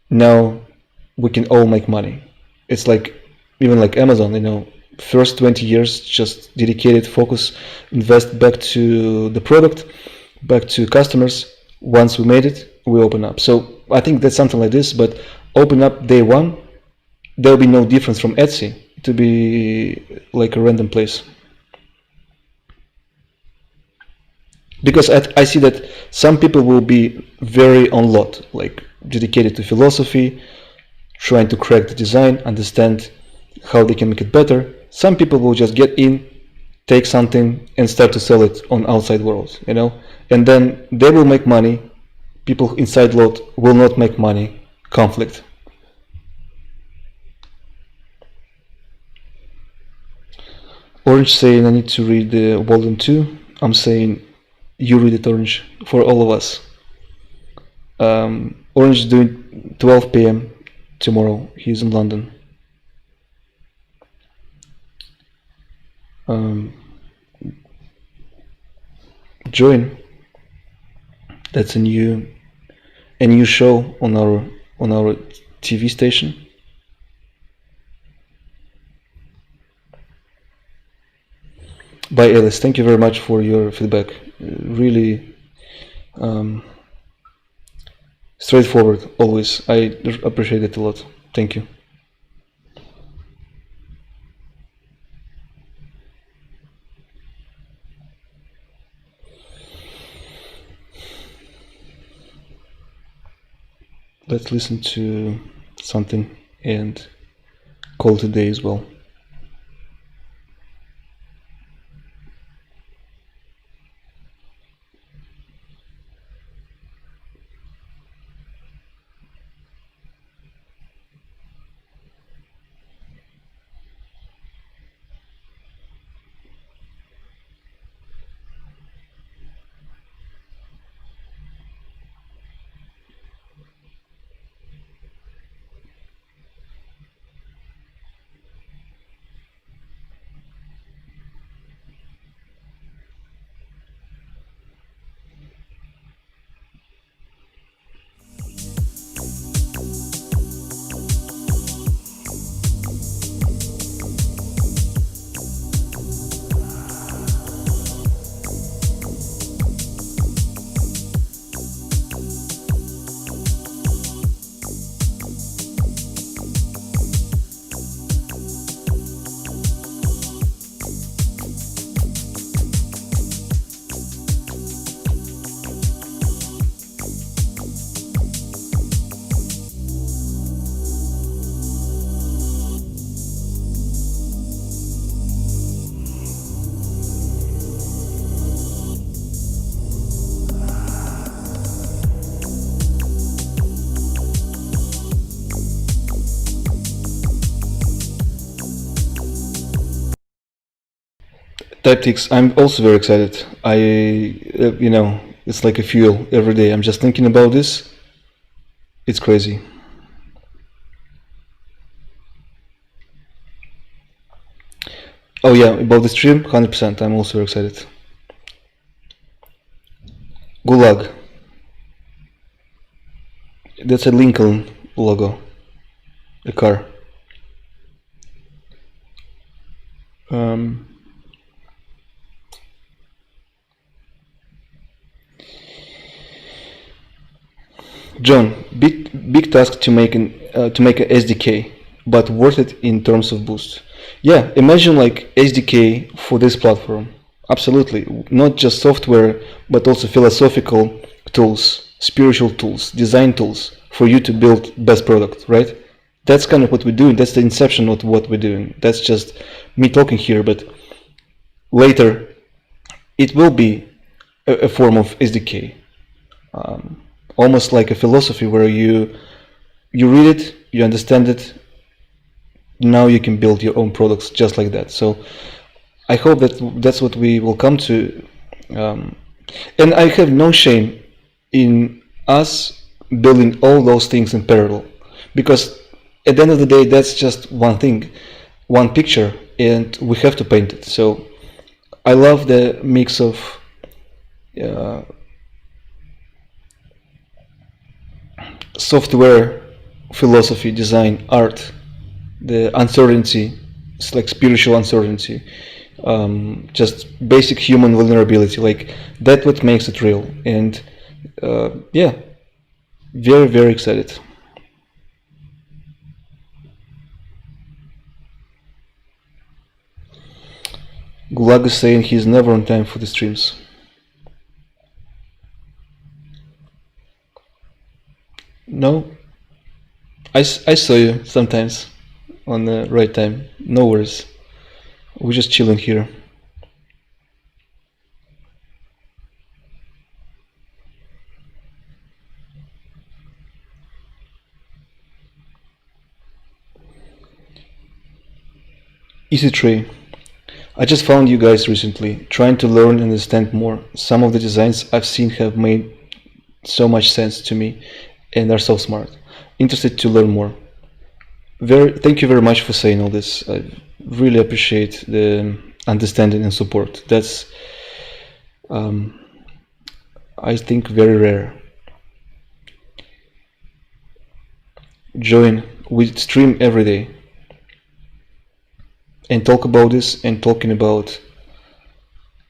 Now we can all make money. It's like, even like Amazon, first 20 years, just dedicated focus, invest back to the product, back to customers. Once we made it, we open up. So I think that's something like this, but open up day one, there'll be no difference from Etsy to be like a random place. Because I see that some people will be very on Lot, like dedicated to philosophy, trying to crack the design, understand how they can make it better. Some people will just get in, take something and start to sell it on outside world, you know, and then they will make money. People inside lot will not make money. Conflict. Orange saying I need to read the Walden 2. I'm saying you read it, Orange, for all of us. Orange is doing 12 p.m. tomorrow. He's in London. Join. That's a new show on our TV station. Bye, Alice. Thank you very much for your feedback. Really straightforward, always. I appreciate it a lot. Thank you. Let's listen to something and call today as well. Tactics, I'm also very excited. You know, it's like a fuel every day. I'm just thinking about this. It's crazy. Oh yeah, about the stream, 100%. I'm also very excited. Gulag. That's a Lincoln logo. A car. John, big task to make a SDK, but worth it in terms of boost. Yeah, imagine like SDK for this platform. Absolutely, not just software, but also philosophical tools, spiritual tools, design tools for you to build best product, right? That's kind of what we're doing. That's the inception of what we're doing. That's just me talking here, but later it will be a form of SDK. Almost like a philosophy where you read it, you understand it, now you can build your own products just like that. So I hope that's what we will come to, and I have no shame in us building all those things in parallel, because at the end of the day that's just one thing, one picture, and we have to paint it. So I love the mix of software, philosophy, design, art, the uncertainty. It's like spiritual uncertainty, just basic human vulnerability. Like that's what makes it real. And yeah, very, very excited. Gulag is saying he's never on time for the streams. No, I saw you sometimes on the right time. No worries. We're just chilling here. Easy Tray. I just found you guys recently, trying to learn and understand more. Some of the designs I've seen have made so much sense to me and are so smart. Interested to learn more. Thank you very much for saying all this. I really appreciate the understanding and support. That's, um, I think, very rare. Join. We stream every day and talk about this and talking about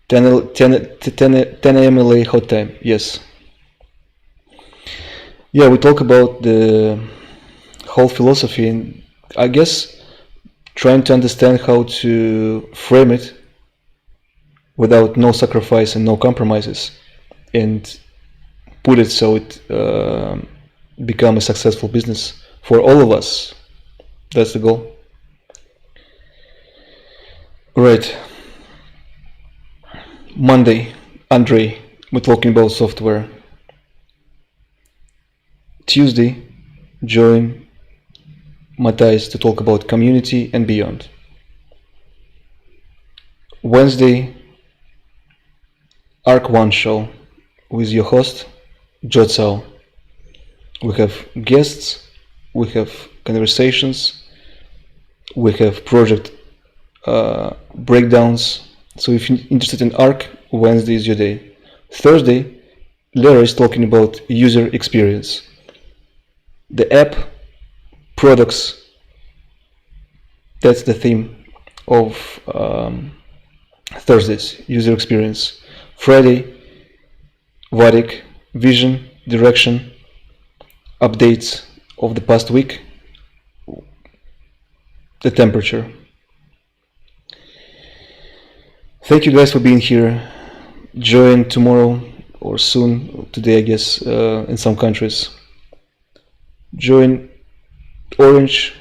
10 a.m. LA hot time. Yes. Yeah, we talk about the whole philosophy and I guess trying to understand how to frame it without no sacrifice and no compromises and put it so it become a successful business for all of us. That's the goal. Right. Monday, Andrei, we're talking about software. Tuesday, join Matthijs to talk about community and beyond. Wednesday, Arc One show with your host, Jotsao. We have guests, we have conversations, we have project breakdowns. So if you're interested in Arc, Wednesday is your day. Thursday, Lara is talking about user experience. The app, products, that's the theme of Thursdays, user experience. Friday, Varik, vision, direction, updates of the past week, the temperature. Thank you guys for being here. Join tomorrow or soon, today I guess, in some countries. Join Orange.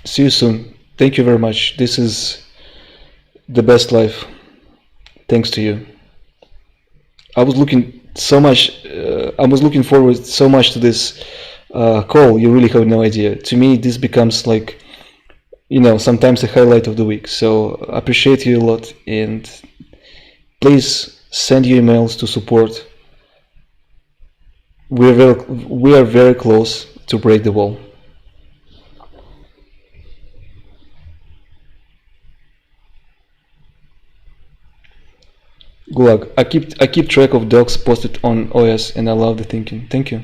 See you soon. Thank you very much. This is the best life. Thanks to you. I was looking forward so much to this call. You really have no idea. To me, this becomes like, sometimes a highlight of the week. So I appreciate you a lot, and please send your emails to support. We are very close to break the wall. Gulag. I keep track of docs posted on OS, and I love the thinking. Thank you.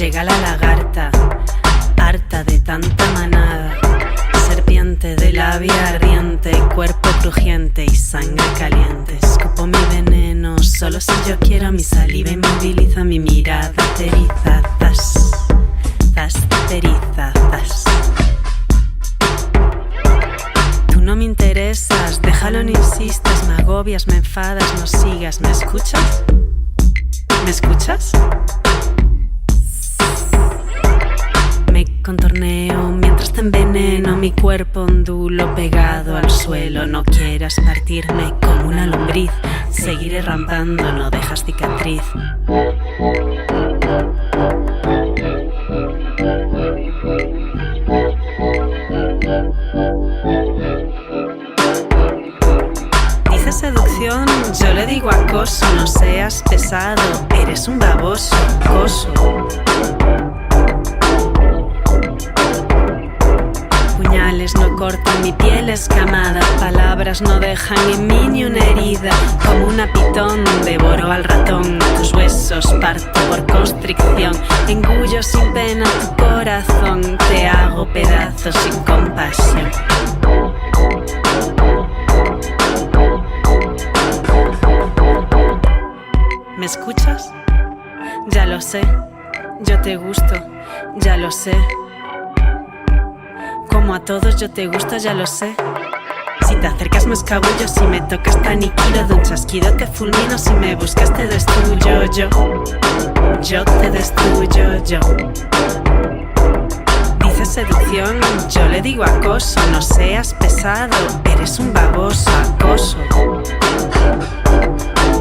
llega la lagarta, harta de tanta manada. Serpiente de labia ardiente, cuerpo crujiente y sangre caliente. Escupo mi veneno, solo si yo quiero. Mi saliva inmoviliza, mi mirada ateriza. Zas, zas, ateriza, zas. Tú no me interesas, déjalo, no insistas. Me agobias, me enfadas, no sigas. ¿Me escuchas? ¿Me escuchas? Me contorneo mientras te enveneno. Mi cuerpo ondulo pegado al suelo. No quieras partirme como una lombriz. Seguiré rampando, no dejas cicatriz. Dice seducción, yo le digo acoso. No seas pesado, eres un baboso, coso. Puñales no cortan mi piel escamada. Palabras no dejan en mí ni una herida. Como una pitón devoro al ratón. Tus huesos parto por constricción. Engullo sin pena tu corazón. Te hago pedazos sin compasión. ¿Me escuchas? Ya lo sé. Yo te gusto, ya lo sé. Como a todos yo te gusto, ya lo sé. Si te acercas me escabullo, si me tocas te aniquilo. De un chasquido te fulmino, si me buscas te destruyo yo. Yo te destruyo yo. Dice seducción, yo le digo acoso. No seas pesado, eres un baboso, acoso.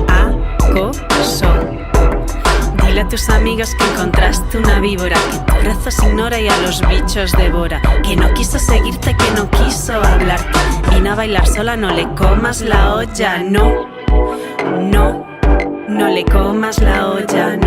Acoso. Dile a tus amigas que encontraste una víbora, que tus rezos ignora y a los bichos devora. Que no quiso seguirte, que no quiso hablarte. Vino a bailar sola, no le comas la olla, no. No, no le comas la olla, no.